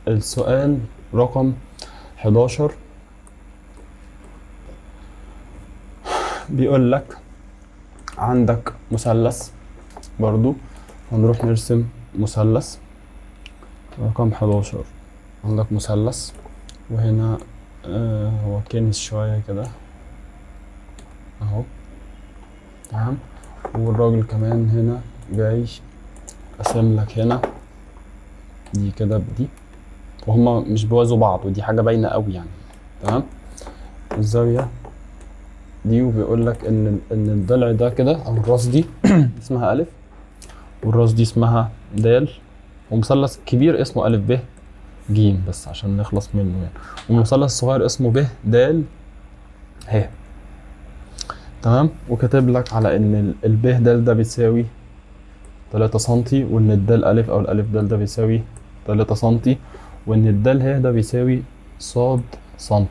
السؤال رقم 11 بيقول لك عندك مثلث برضو، هنروح نرسم مثلث رقم 11. عندك مثلث وهنا هو كنس شوية كده اهو، تمام. والراجل كمان هنا جاي قاسم لك هنا دي كده بدي، وهما مش بيوازوا بعض ودي حاجة باينة قوي يعني. تمام. الزاوية دي وبيقول لك ان الضلع ده كده او الراس دي اسمها أ، والراس دي اسمها د، ومثلث كبير اسمه أ ب ج بس عشان نخلص منه يعني، ومثلث صغير اسمه ب د ه. تمام. وكاتب لك على ان الب د ده بيساوي 3 سم، وان الدال أ او الألف د ده بيساوي 3 سم، وان الدال ه ده بيساوي ص سم،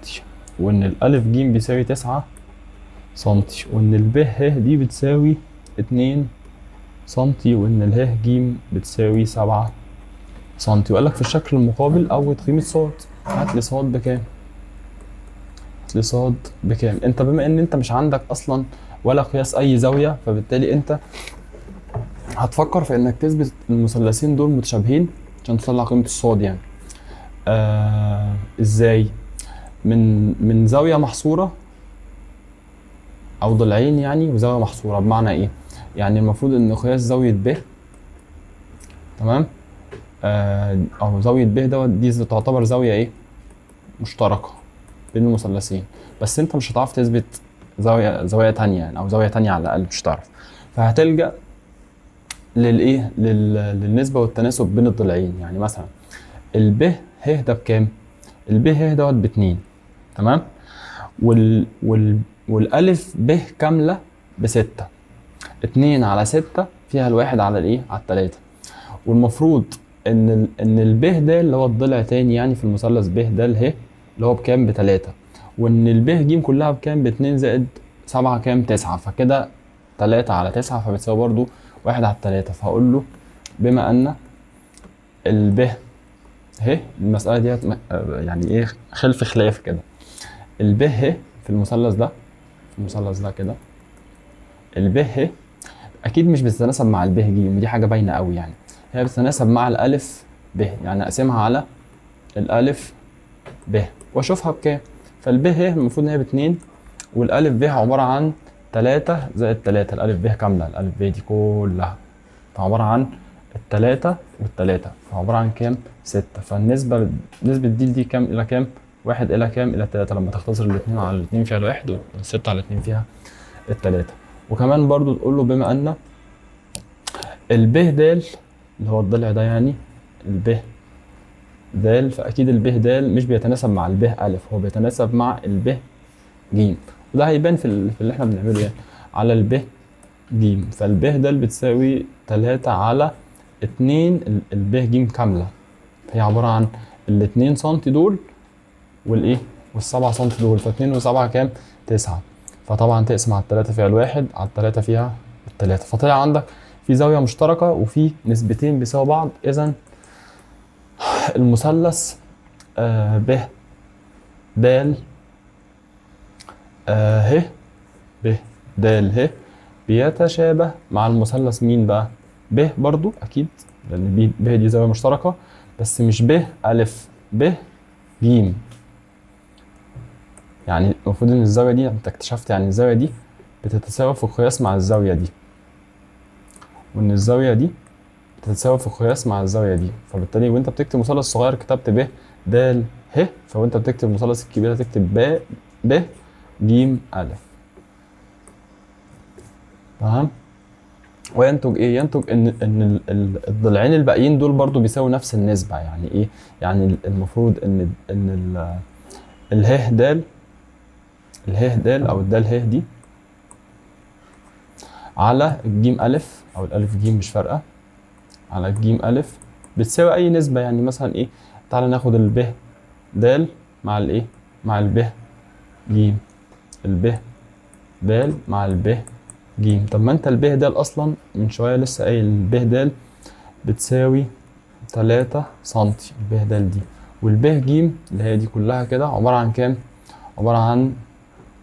وان الألف ج بيساوي 9 سم، وان الب ه دي بتساوي 2 سم، وان اله ج بتساوي 7 سم. وقال لك في الشكل المقابل اوجد قيمة ص. هات لي ص بكام؟ هات لي ص بكام؟ انت بما ان انت مش عندك اصلا ولا قياس اي زاوية، فبالتالي انت هتفكر في انك تثبت المثلثين دول متشابهين عشان تطلع قيمة الصاد يعني. ازاي؟ من زاوية محصورة او ضلعين يعني، وزاوية محصورة. بمعنى ايه؟ يعني المفروض ان قياس زاوية ب، تمام، او زاوية ب دي تعتبر زاوية ايه؟ مشتركة بين المثلثين، بس انت مش هتعرف تثبت زاوية تانية يعني، او زاوية تانية على الاقل مش هتعرف. فهتلجأ للايه؟ للنسبة والتناسب بين الضلعين. يعني مثلا الب ه ده بكام؟ الب ه دوت ب2، تمام، والالف ب كاملة ب6. 2 على 6 فيها الواحد على الايه؟ على 3. والمفروض ان الب د اللي هو الضلع تاني يعني في المثلث ب د ه اللي هو بكام؟ ب3. وان الب ج كلها بكام؟ ب2 زائد 7 كام؟ 9. فكده 3 على 9 فبتساوي برضو 1 على 3. فهقول له بما ان الب ه المسألة ديت يعني ايه؟ خلف خلاف كده. الب ه في المثلث ده كده، الب ه اكيد مش بتتناسب مع الب ج، ودي حاجة باينة قوي يعني. هي بتتناسب مع الالف ب، يعني اقسمها على الالف ب واشوفها بكام. فالب ه المفروض ان هي ب2، والالف ب عباره عن 3 زائد 3، الالف ب كامله، الالف ب دي كلها فعباره عن التلاتة والتلاتة، فعباره عن كام؟ 6. فالنسبه نسبه دي كام الى كام؟ 1 الى كام؟ الى 3، لما تختصر الاثنين على الاثنين فيها الواحد، والستة على الاثنين فيها التلاتة. وكمان برضو تقول له بما ان الب د اللي هو الضلع ده، يعني الب د، فاكيد الب د مش بيتناسب مع الب ا، هو بيتناسب مع الب ج، وده هيبان في اللي احنا بنعمله يعني على الب ج. فالب د بتساوي 3 على 2 الب ج كامله، هي عباره عن ال2 سم دول والايه وال7 سم دول، ف2 و7 كام؟ 9. فطبعا تقسم على 3 فيها الواحد، على 3 فيها التلاتة، فطلع عندك في زاويه مشتركه وفي نسبتين بيساوي بعض. اذا المثلث ب د ه ب د ه بيتشابه مع المثلث مين بقى؟ ب برضو اكيد، لان ب دي زاويه مشتركه، بس مش ب ا، ب ج. يعني المفروض ان الزاويه دي انت اكتشفت يعني الزاويه دي بتتساوي في القياس مع الزاويه دي، وان الزاويه دي بتتساوي في القياس مع الزاويه دي. فبالتالي وانت بتكتب مثلث صغير كتبت ب د ه، فوانت بتكتب المثلث الكبير هتكتب ب ج ا. تمام. وينتج ايه؟ ينتج ان الضلعين الباقيين دول برضو بيساوي نفس النسبه. يعني ايه؟ يعني المفروض ان اله د او الدال ه دي على الجيم الف او الالف جيم مش فارقه، على الجيم الف بتساوي اي نسبه. يعني مثلا ايه؟ تعالى ناخد الب د مع الايه؟ مع الب ج، الب د مع الب ج. طب ما انت الب د اصلا من شويه لسه قايل الب د بتساوي 3 سم، الب د دي، والب ج اللي هي دي كلها كده عباره عن كام؟ عباره عن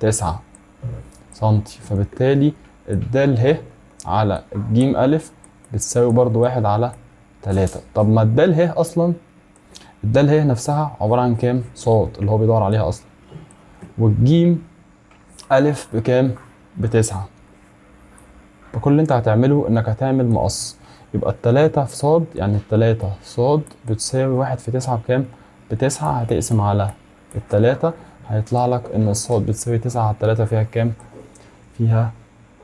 9 سم. فبالتالي الدال ه على الجيم الف بتساوي برضو 1 على 3. طب ما الدال ه اصلا، الدال ه نفسها عباره عن كام؟ صاد اللي هو بيدور عليها اصلا، والجيم الف بكام؟ ب9. فكل اللي انت هتعمله انك هتعمل مقص، يبقى التلاتة في صاد، يعني التلاتة صاد بتساوي 1 في 9 بكام؟ ب9. هتقسم على التلاتة هيطلع لك ان الصاد بتساوي 9 على التلاتة فيها كام؟ فيها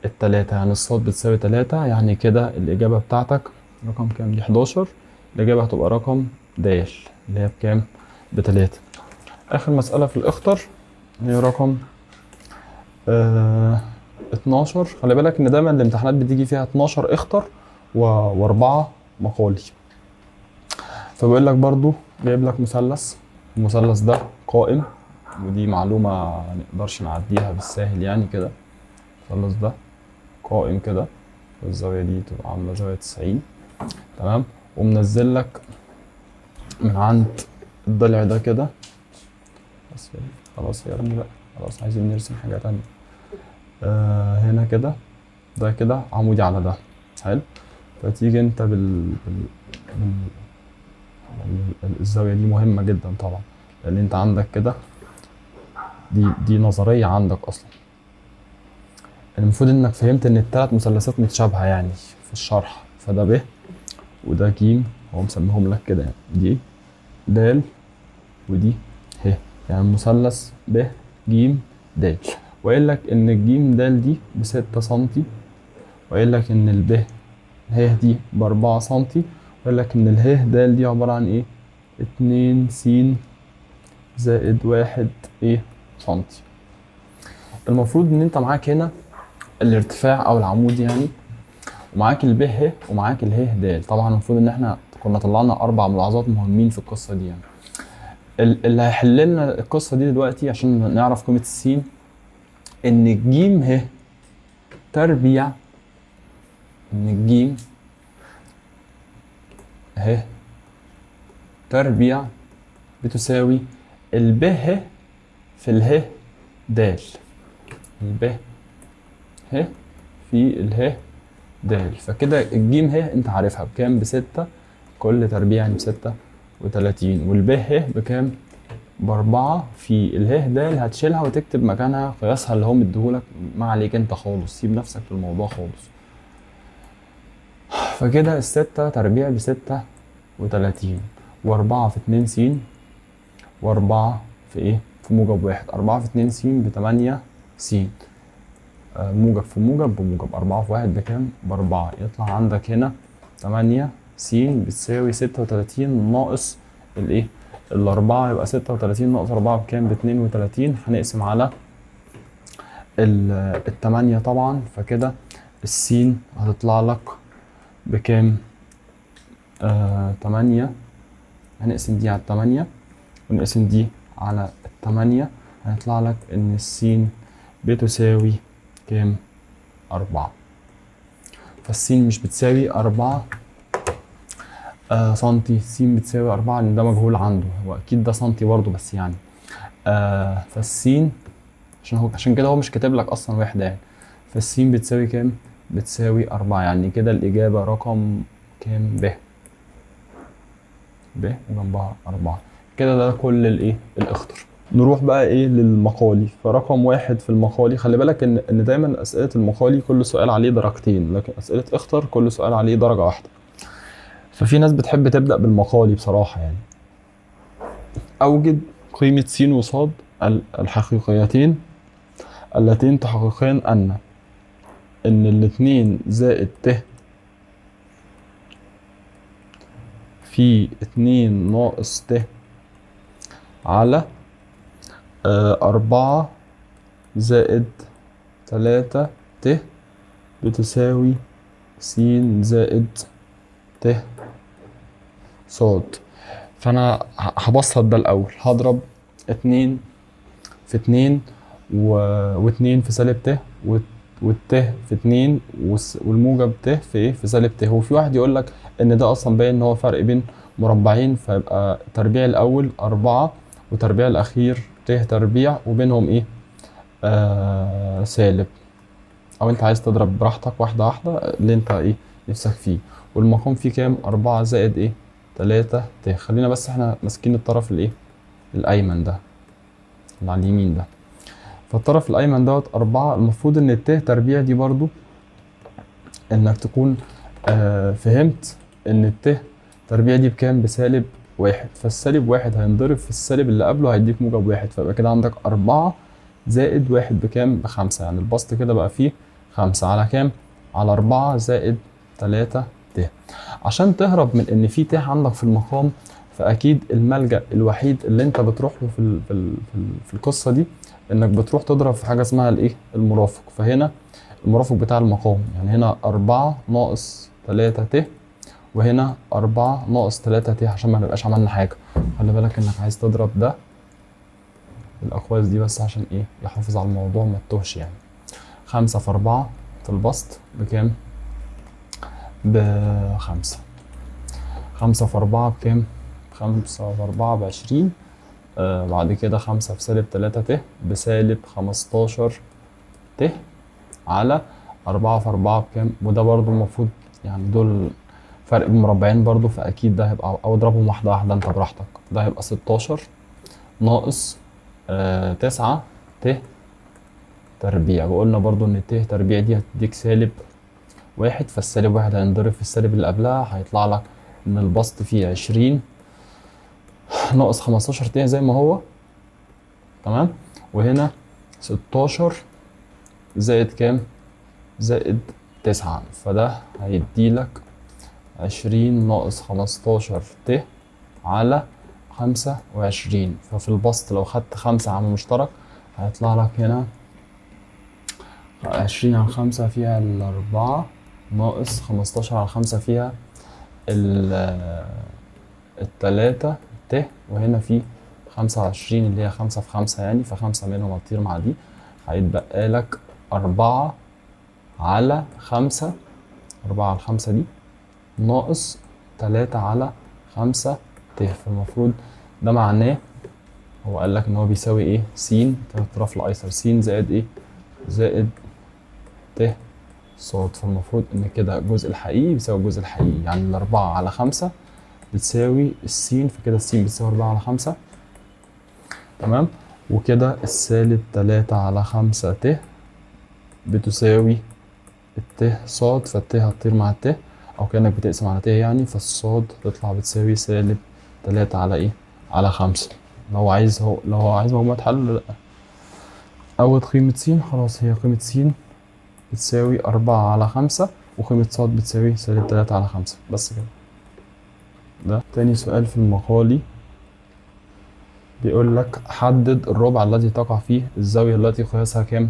التلاتة، يعني الصاد بتساوي 3. يعني كده الإجابة بتاعتك رقم كام؟ دي 11. الإجابة هتبقى رقم د اللي هي بكام؟ ب3. آخر مسألة في الإخطر هي رقم 12. خلي بالك إن دايما الامتحانات بتيجي فيها 12 إخطر و4 مقالي. فبيقول لك برضو جايب لك مثلث، المثلث ده قائم، ودي معلومة منقدرش نعديها بالساهل يعني كده. المثلث ده قائم كده، والزاوية دي تبقى عاملة زاوية 90. تمام. ومنزل لك من عند الضلع ده كده، بس خلاص يا ابني بقى، خلاص عايزين نرسم حاجة تانية. هنا كده، ده كده عمودي على ده، حلو. فتيجي انت الزاوية دي مهمة جدا طبعا، لأن انت عندك كده دي نظرية عندك أصلا. المفروض انك فهمت ان الثلاث مثلثات متشابهة يعني في الشرح، فده ب وده ج، هو مسميهم لك كده، يعني دي د ودي ه، يعني مثلث ب ج د. وقايل لك ان الجيم د دي ب6 سم، وقايل لك ان الب ه دي ب4 سم، وقايل لك ان اله د دي عبارة عن ايه؟ 2 س زائد 1 ايه سم. المفروض ان انت معاك هنا الارتفاع او العمود يعني، ومعاك الب ه ومعاك اله د. طبعا المفروض ان احنا كنا طلعنا 4 ملاحظات مهمين في القصه دي يعني. اللي هيحل لنا القصه دي دلوقتي عشان نعرف قيمه السين، ان الجيم ه تربيع، ان الجيم ه تربيع بتساوي الب ه في اله د، الب ه في اله د. فكده الجيم ه انت عارفها بكام؟ ب6 كل تربيع يعني ب36، والب ه بكام؟ ب4. في اله د هتشيلها وتكتب مكانها قياسها اللي هو مديهولك، ما عليك انت خالص، سيب نفسك في الموضوع خالص. فكده ال6 تربيع ب36، و4 في 2 س، و4 في ايه؟ في موجب 1. 4 في 2 س ب8 س، موجب في موجب بموجب. 4 في 1 بكام؟ ب4. يطلع عندك هنا 8 س بتساوي 36 ناقص الايه؟ ال4. يبقى 36 ناقص 4 بكام؟ ب32. هنقسم على ال8 طبعا، فكده السين هتطلع لك بكام؟ 8. هنقسم دي على 8 ونقسم دي على 8، هيطلع لك ان السين بتساوي كام؟ 4. فالسين مش بتساوي 4 سنتي، السين بتساوي 4 لان ده مجهول عنده، هو اكيد ده سنتي برضه بس يعني فالسين عشان كده هو مش كاتب لك اصلا وحده يعني. فالسين بتساوي كام؟ بتساوي 4. يعني كده الاجابه رقم كام؟ ب وجنبها 4. كده ده كل الايه؟ الاخطر. نروح بقى ايه للمقالي. فرقم 1 في المقالي، خلي بالك ان دايما اسئله المقالي كل سؤال عليه درجتين، لكن اسئله اخطر كل سؤال عليه درجه واحده. ففي ناس بتحب تبدا بالمقالي بصراحه يعني. اوجد قيمه س وص الحقيقيتين اللتين تحققان ان الاتنين زائد ت في 2 ناقص ت على 4 زائد 3 ت بتساوي س زائد ت ص. فانا هبسط ده الاول. هضرب 2 في 2 و2 في سالب ت والت في 2 والموجب ت في ايه؟ في سالب ت. هو في واحد يقول لك ان ده اصلا باين ان هو فرق بين مربعين، فيبقى تربيع الاول 4 وتربيع الاخير ت تربيع وبينهم ايه؟ سالب. او انت عايز تضرب براحتك واحده واحده اللي انت ايه نفسك فيه. والمقام فيه كام؟ 4 زائد ايه؟ 3 ت. خلينا بس احنا ماسكين الطرف الايه؟ الايمن ده اللي على اليمين ده. فالطرف الايمن دوت 4. المفروض ان الت تربيع دي برضو انك تكون فهمت ان الت تربيع دي بكام؟ بسالب 1. فالسالب 1 هينضرب في السالب اللي قبله هيديك موجب 1، فيبقى كده عندك 4 زائد 1 بكام؟ ب5. يعني البسط كده بقى فيه 5 على كام؟ على 4 زائد 3 ت. عشان تهرب من ان في ت عندك في المقام، فاكيد الملجأ الوحيد اللي انت بتروح له في القصه دي انك بتروح تضرب في حاجه اسمها الايه؟ المرافق. فهنا المرافق بتاع المقام، يعني هنا 4 ناقص 3 ت وهنا 4 ناقص 3 ت عشان ما نبقاش عملنا حاجه. خلي بالك انك عايز تضرب ده الاقواس دي بس عشان ايه؟ يحافظ على الموضوع ما تتوهش يعني. 5 في 4 في البسط بكام؟ ب5. 5 في 4 بكام؟ 5 في 4 ب20. بعد كده 5 في سالب 3 ت بسالب 15 ت على 4 في 4 بكام؟ وده برضو المفروض يعني دول فرق بمربعين برضو، فأكيد ده هيبقى، أو اضربهم واحدة واحدة أنت براحتك. ده هيبقى 16 ناقص 9 ت تربيع. وقلنا برضو إن ت تربيع دي هتديك سالب 1، فالسالب 1 هينضرب في السالب اللي قبلها، هيطلع لك إن البسط فيه 20 ناقص 15 ت زي ما هو، تمام. وهنا 16 زائد كام؟ زائد 9. فده هيديلك 20 ناقص 15 ت على 25. ففي البسط لو خدت 5 عامل مشترك هيطلع لك هنا 20 على 5 فيها 4 ناقص 15 على 5 فيها 3 ت، وهنا في 25 اللي هي 5 في 5 يعني، ف5 منهم هتطير مع دي، هيتبقى لك 4 على 5. 4 على 5 دي ناقص 3 على 5 ت. فالمفروض ده معناه هو قال لك ان هو بيساوي ايه؟ س الطرف الايسر س زائد ايه؟ زائد ت ص. فالمفروض ان كده الجزء الحقيقي بيساوي الجزء الحقيقي، يعني 4 على 5 بتساوي السين، فكده السين بتساوي 4 على 5. تمام. وكده السالب 3 على 5 ت بتساوي الت صاد، فالت هتطير مع الت، او كأنك بتقسم على ت يعني، فالصاد تطلع بتساوي سالب 3 على ايه؟ على 5. لو هو عايز مجموعة حل، لا. أول قيمة س خلاص، هي قيمة س بتساوي 4 على 5، وقيمة ص بتساوي سالب 3 على 5، بس كده. ده تاني سؤال في المقالي. بيقول لك حدد الربع الذي تقع فيه الزاوية التي قياسها كام؟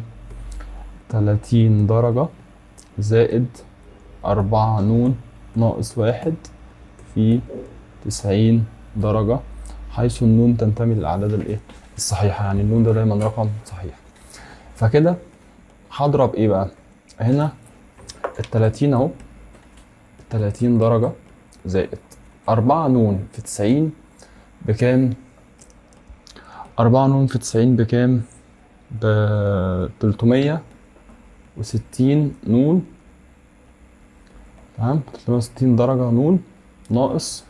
30 درجة زائد 4 ن ناقص 1 في 90 درجة، حيث النون تنتمي للأعداد الإيه؟ الصحيحة، يعني النون ده دايما رقم صحيح. فكده هضرب إيه بقى؟ هنا ال30 أهو، 30 درجة زائد 4 ن في 90 بكام؟ 4 ن في 90 بكام؟ ب 360 ن. تمام. 360 درجة ن ناقص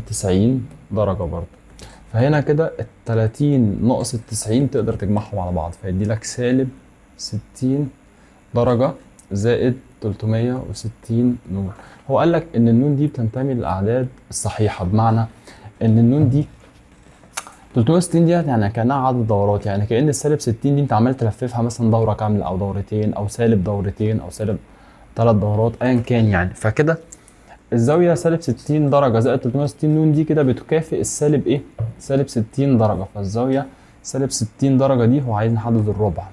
90 درجة برضه. فهنا كده ال30 ناقص ال90 تقدر تجمعهم على بعض، فيدي لك سالب 60 درجة زائد 360 ن. هو قال لك ان النون دي بتنتمي للأعداد الصحيحة، بمعنى ان النون دي 360 ديت يعني كأنها عدد دورات، يعني كأن السالب 60 دي انت عمال تلففها مثلا دورة كاملة او دورتين او سالب دورتين او سالب 3 دورات ايا كان يعني. فكده الزاوية سالب 60 درجة زائد 360 ن دي كده بتكافئ السالب ايه؟ سالب 60 درجة. فالزاوية سالب 60 درجة دي هو عايز نحدد الربع.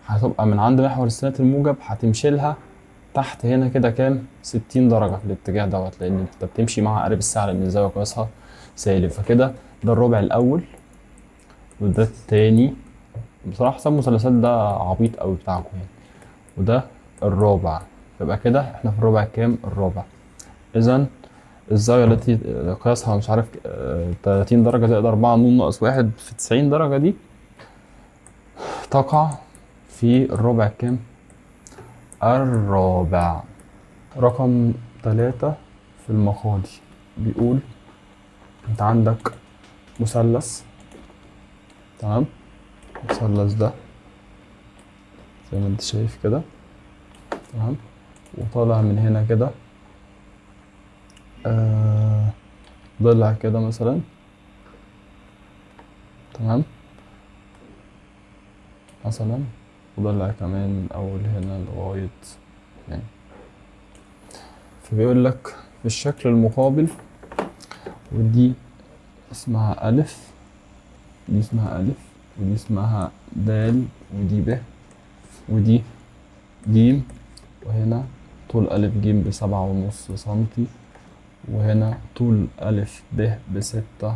هتبقى من عند محور السينات الموجب هتمشي لها تحت هنا كده كام؟ 60 درجة في الاتجاه دوت، لأن انت بتمشي مع قارب الساعة لأن الزاوية قياسها سالب. فكده ده الربع الأول وده التاني. بصراحة حساب المثلثات ده عبيط أوي بتاعكم يعني. وده الرابع. يبقى كده احنا في الربع كام؟ الرابع. إذا الزاوية التي قياسها مش عارف 30 درجة زائد 4 ن ناقص 1 في 90 درجة دي تقع في الربع كام؟ الرابع. رقم 3 في المقالي بيقول انت عندك مثلث. تمام. المثلث ده زي ما انت شايف كده. تمام. وطالع من هنا كده ضلع كده مثلا. تمام. مثلا وضلع كمان من اول هنا لغاية هنا. فبيقول لك في الشكل المقابل، ودي اسمها ألف، دي اسمها ألف، ودي اسمها دال، ودي ب، ودي جيم، وهنا طول ألف جيم ب7.5 سنتي، وهنا طول ألف ب ب6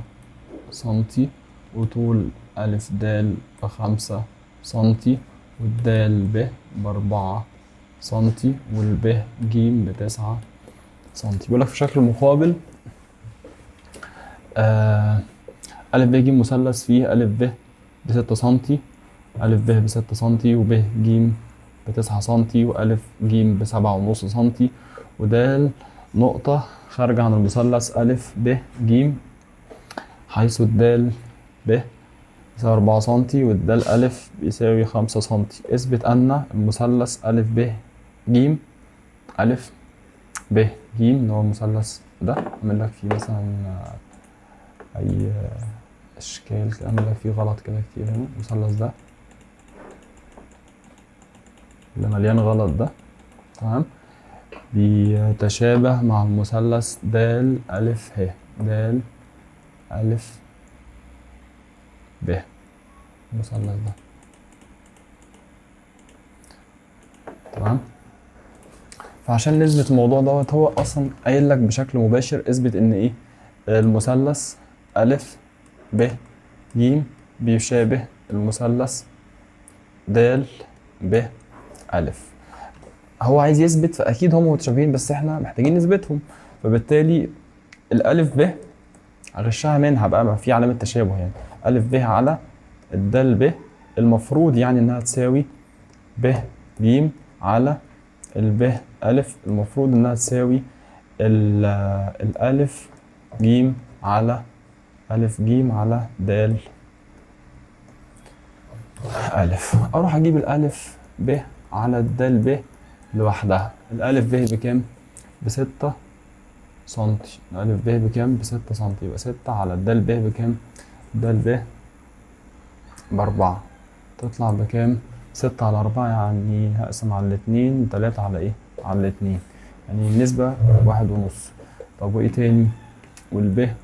سنتي، وطول ألف دال ب5 سنتي، والدال ب ب4 سنتي، والب جيم ب9 سنتي. بيقول لك في شكل مقابل ألف ب ج مثلث فيه ألف ب ب6 سنتي، ألف ب ب6 سنتي، وب ج ب9 سنتي، وألف ج ب7.5 سنتي، ودال نقطة خارجة عن المثلث ألف ب ج، حيث الدال ب يساوي 4 سنتي والدال ألف بيساوي 5 سنتي. اثبت أن المثلث ألف ب ج ألف ب ج اللي هو المثلث ده، أعمل لك فيه مثلا أي أشكال كده، أعمل لك فيه غلط كده كتير هنا. المثلث ده اللي مليان غلط ده، تمام، بيتشابه مع المثلث د ألف ه، د ألف ب، المثلث ده. تمام. فعشان نثبت الموضوع دوت، هو اصلا قايل لك بشكل مباشر اثبت ان ايه؟ المثلث ألف ب ج بيشابه المثلث د ب ألف. هو عايز يثبت، فاكيد هم متشابهين بس احنا محتاجين نثبتهم. فبالتالي الألف ب هغشها منها بقى، ما في علامة تشابه يعني. ألف ب على الدال ب المفروض يعني انها تساوي ب ج على الب ألف، المفروض انها تساوي الألف جيم على ألف جيم على دال ألف. أروح أجيب الألف ب على الدال ب لوحدها. الألف ب بكام؟ ب6 سنتي. الألف ب بكام؟ ب6 سنتي. يبقى 6 على الدال ب بكام؟ الدال ب ب4. تطلع بكام؟ 6 على 4 يعني هقسم على الاتنين 3 على ايه؟ على الاتنين، يعني النسبة 1.5. طب وايه تاني؟ والب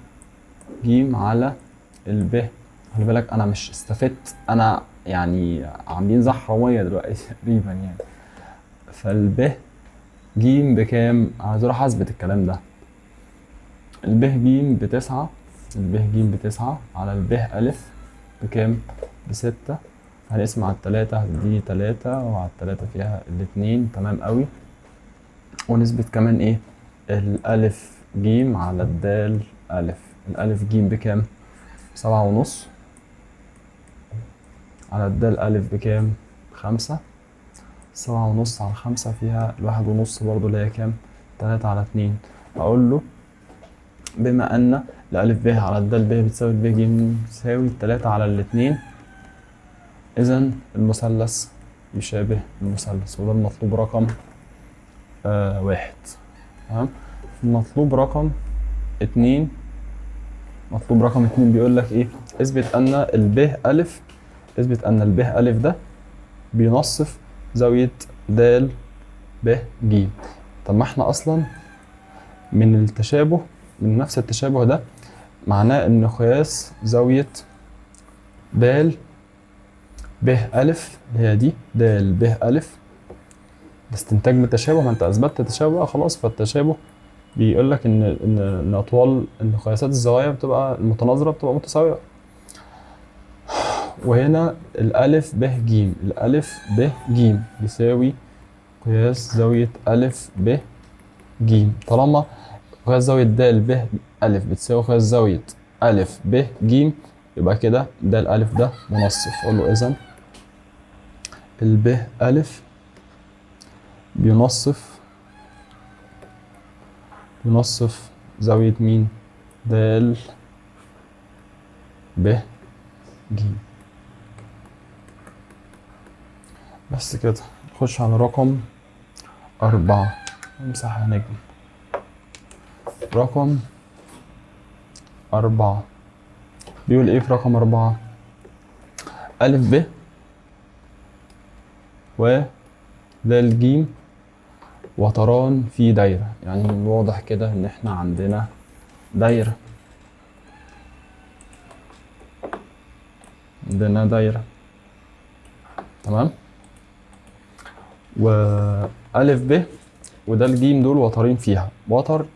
جيم على الب. خلي بالك انا مش استفدت، انا يعني عاملين زحرمية دلوقتي تقريبا يعني. فالب جيم بكام؟ عايز اروح اثبت الكلام ده. الب جيم ب9. الب جيم ب9 على الب ألف بكام؟ ب6. هنقسم على التلاتة هتديني 3 وعلى التلاتة فيها الاتنين. تمام قوي. ونثبت كمان ايه؟ الألف جيم على الدال ألف. الألف جيم بكام؟ 7.5 على الدال ألف بكام؟ 5. 7.5 على 5 فيها 1.5 برضو اللي هي كام؟ 3 على 2. أقول له بما أن الألف ب على الدال ب بتساوي الب جيم بتساوي 3 على الاتنين، إذا المثلث يشابه المثلث. وده المطلوب رقم 1. تمام. المطلوب رقم 2. مطلوب رقم 2 بيقول لك ايه؟ اثبت ان الب ألف، اثبت ان الب ألف ده بينصف زاوية د ب ج. طب ما احنا اصلا من التشابه، من نفس التشابه ده، معناه ان قياس زاوية د ب ألف اللي هي دي د ب ألف ده استنتاج من التشابه. ما انت اثبتت التشابه بقى خلاص. فالتشابه بيقول لك ان اطوال، ان قياسات الزوايا بتبقى المتناظره بتبقى متساويه. وهنا الالف ب ج، الالف ب ج بيساوي قياس زاويه الف ب ج. طالما قياس زاويه د ب الف بتساوي قياس زاويه الف ب ج، يبقى كده د الالف ده منصف. اقول له اذا الب الف بينصف زاوية مين؟ د ب ج. بس كده. نخش على رقم 4. امسح يا نجم. رقم 4 بيقول ايه في رقم 4؟ ألف ب و د ج وتران في دايرة. يعني واضح كده ان احنا عندنا دايرة، عندنا دايرة. تمام. وألف ب وده الجيم دول وترين فيها. وتر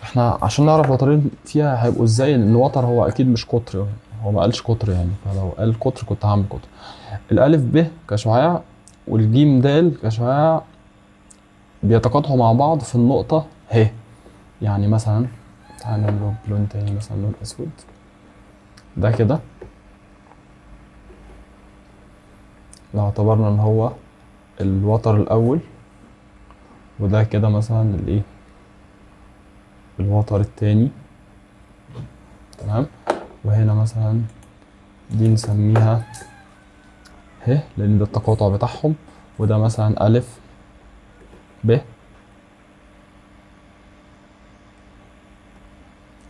احنا عشان نعرف وترين فيها هيبقوا ازاي، لان وتر هو اكيد مش قطر، هو ما قالش قطر يعني، فلو قال قطر كنت هعمل قطر. الألف ب كشعاع والجيم د كشعاع بيتقاطعوا مع بعض في النقطة ه. يعني مثلا تعالى نعمل لون تاني، مثلا لون اسود. ده كده لو اعتبرنا ان هو الوتر الاول، وده كده مثلا الايه؟ الوتر التاني. تمام. وهنا مثلا دي نسميها ه لان ده التقاطع بتاعهم. وده مثلا الف ب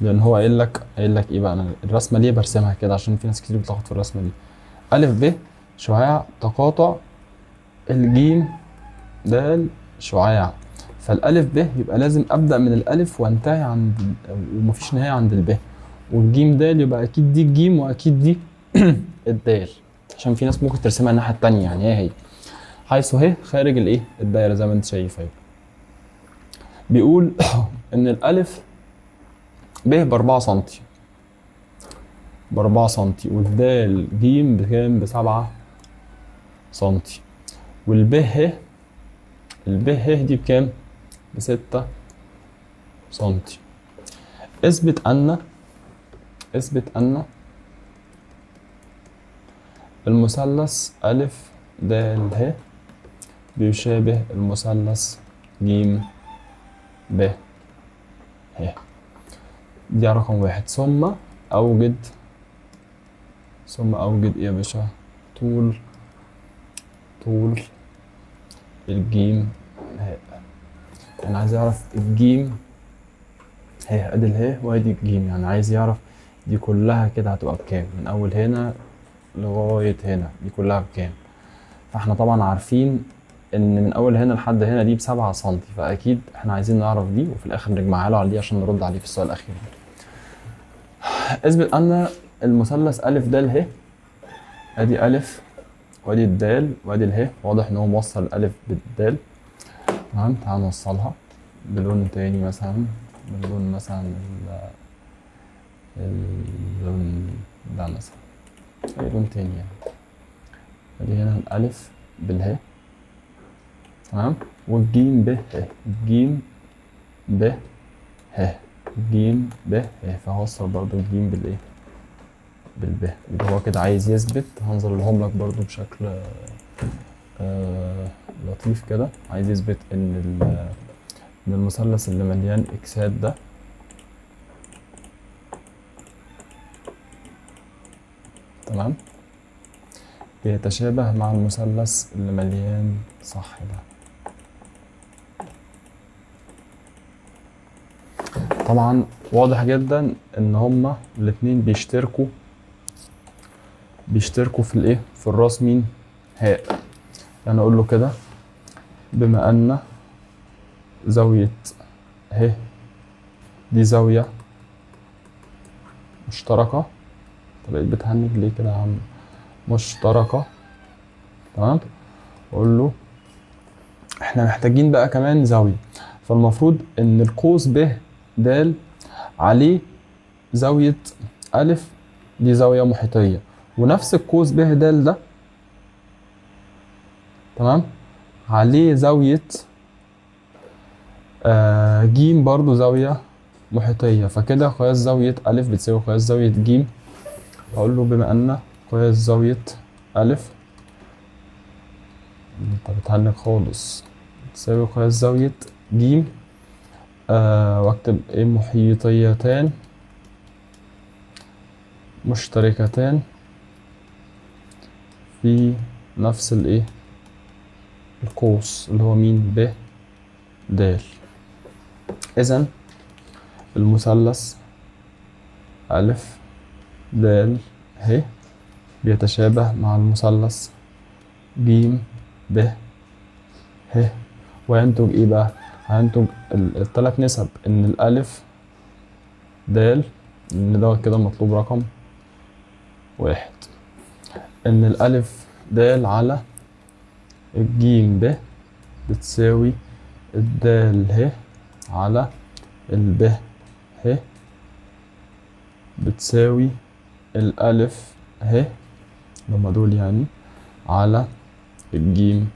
لان هو قايل لك ايه بقى. انا الرسمه ليه برسمها كده؟ عشان في ناس كتير بتلخبط في الرسمه دي. الف ب شعاع تقاطع الجيم د شعاع. فالالف ب يبقى لازم ابدا من الالف وانتهي عند ومفيش نهايه عند الب. والجيم د يبقى اكيد دي الجيم واكيد دي الدال، عشان في ناس ممكن ترسمها الناحيه التانيه. يعني هي حيث ه خارج الايه؟ الدايره زي ما انت شايف اهي. بيقول ان الالف ب ب4 سنتي، ب4 سنتي، والدال ج بكام؟ ب7 سنتي. والب ه، الب ه دي بكام؟ ب6 سنتي. اثبت ان المثلث ألف د ه بيشابه المثلث ج ب ه. دي رقم واحد. ثم أوجد إيه يا باشا؟ طول الجيم ه. يعني عايز يعرف الجيم ه، ادي اله وادي الجيم، يعني عايز يعرف دي كلها كده هتبقى بكام من اول هنا لغاية هنا، دي كلها بكام. فاحنا طبعا عارفين ان من اول هنا لحد هنا دي ب7 سنتي، فاكيد احنا عايزين نعرف دي وفي الاخر نجمعها له على دي عشان نرد عليه في السؤال الاخير. اثبت ان المثلث ا د ه، ادي ا وادي الدال وادي اله، واضح ان هو موصل الالف بالدال. تمام، تعال نوصلها بلون تاني مثلا، باللون مثلا اللون ده مثلا، اي لون تاني يعني. ادي هنا الالف باله، تمام، والجيم ب ه، الجيم ب ه، الجيم ب ه، فهوصل برضو الجيم بالايه؟ بالب. يبقى هو كده عايز يثبت، هنظلهم لك برضو بشكل لطيف كده. عايز يثبت ان المثلث اللي مليان اكسات ده تمام بيتشابه مع المثلث اللي مليان صح ده. طبعا واضح جدا ان هما الاتنين بيشتركوا في الايه؟ في الراس مين؟ هاء. يعني اقول له كده بما ان زاوية ه دي زاوية مشتركة. طب بقيت بتهنج ليه كده يا عم؟ مشتركة، تمام. اقول له احنا محتاجين بقى كمان زاوية، فالمفروض ان القوس ب د عليه زاوية أ، دي زاوية محيطية، ونفس القوس ب د ده تمام عليه زاوية ج برضو زاوية محيطية، فكده قياس زاوية أ بتساوي قياس زاوية ج. هقول له بما أن قياس زاوية أ، انت بتهنج خالص، تساوي قياس زاوية ج، واكتب ايه؟ محيطيتان مشتركتان في نفس الايه؟ القوس اللي هو مين؟ ب د. اذا المثلث أ د ه بيتشابه مع المثلث ج ب ه، وينتج ايه بقى؟ هينتج الثلاث نسب، ان الالف د، ان دوت كده مطلوب رقم واحد، ان الالف د على الجيم ب بتساوي الدال ه على الب ه بتساوي الالف ه، هما دول يعني، على الجيم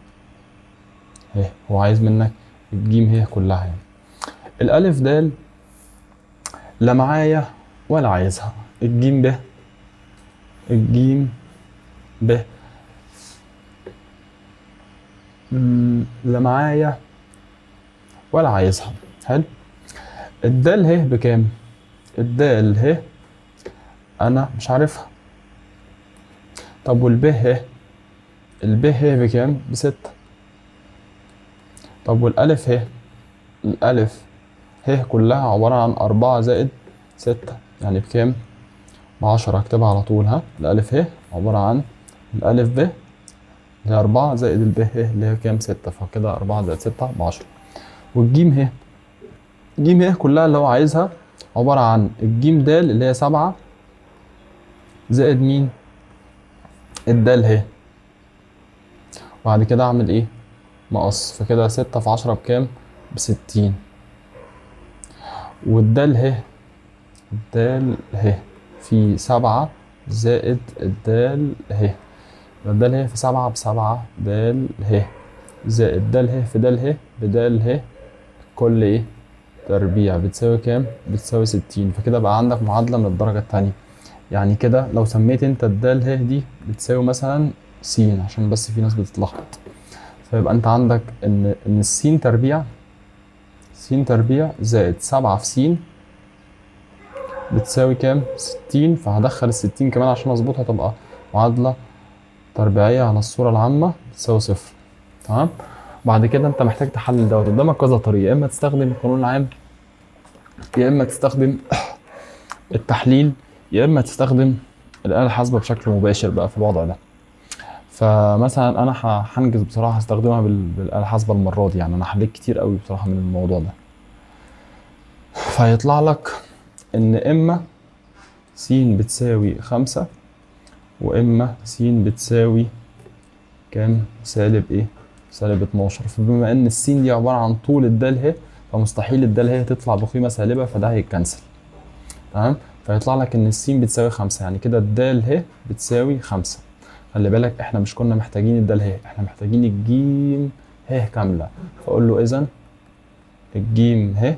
ه. هو عايز منك الجيم ه كلها يعني. الالف د لا معايا ولا عايزها، الجيم ب لا معايا ولا عايزها. حلو. الدال ه بكام؟ الدال ه انا مش عارفها. طب والب ه؟ الب ه بكام؟ ب6. طب والالف ه؟ الالف ه كلها عبارة عن 4 زائد 6، يعني بكام؟ ب10. اكتبها على طول. ها، الالف ه عبارة عن الالف ب اللي هي 4 زائد الب ه اللي هي كام؟ 6، فكده 4 زائد 6 ب10. والجيم ه، جيم ه كلها اللي هو عايزها عبارة عن الجيم د اللي هي 7 زائد مين؟ الدال ه. وبعد كده اعمل ايه؟ مقص، فكده 6 في 10 بكام؟ ب60. والدال ه، الدال ه في 7 زائد الدال ه، الدال ه في 7 ب7 دال ه زائد دال ه في دال ه بدال ه كل ايه؟ تربيع، بتساوي كام؟ بتساوي 60. فكده بقى عندك معادلة من الدرجة التانية. يعني كده لو سميت انت الدال ه دي بتساوي مثلا س، عشان بس في ناس بتتلخبط، فيبقى انت عندك ان السين تربيع، س تربيع زائد 7 في س بتساوي كام؟ 60. فهدخل ال60 كمان عشان اظبطها تبقى معادلة تربيعية على الصورة العامة بتساوي 0. تمام؟ بعد كده انت محتاج تحلل دوت. قدامك كذا طريقة، يا اما تستخدم القانون العام، يا اما تستخدم التحليل، يا اما تستخدم الآلة الحاسبة بشكل مباشر بقى في الوضع ده. فمثلا انا هنجز بصراحة هستخدمها بالآلة الحاسبة المرة دي، يعني انا حليت كتير قوي بصراحة من الموضوع ده. فيطلع لك ان اما س بتساوي 5 واما س بتساوي كام؟ سالب ايه؟ سالب 12. فبما ان السين دي عبارة عن طول الدال ه، فمستحيل الدال ه تطلع بقيمة سالبة، فده هيتكنسل. تمام؟ فيطلع لك ان السين بتساوي 5، يعني كده الدال ه بتساوي 5. خلي بالك احنا مش كنا محتاجين الدال ه، احنا محتاجين الجيم ه كاملة. فاقول له اذا الجيم ه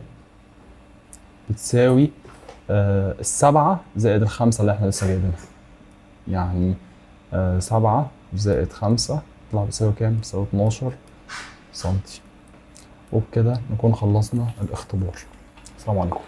بتساوي ال7 زائد ال5 اللي احنا لسه جايبينها. يعني 7 زائد 5 يطلع بيساوي كام؟ بيساوي 12 سنتي. وبكده نكون خلصنا الاختبار. السلام عليكم.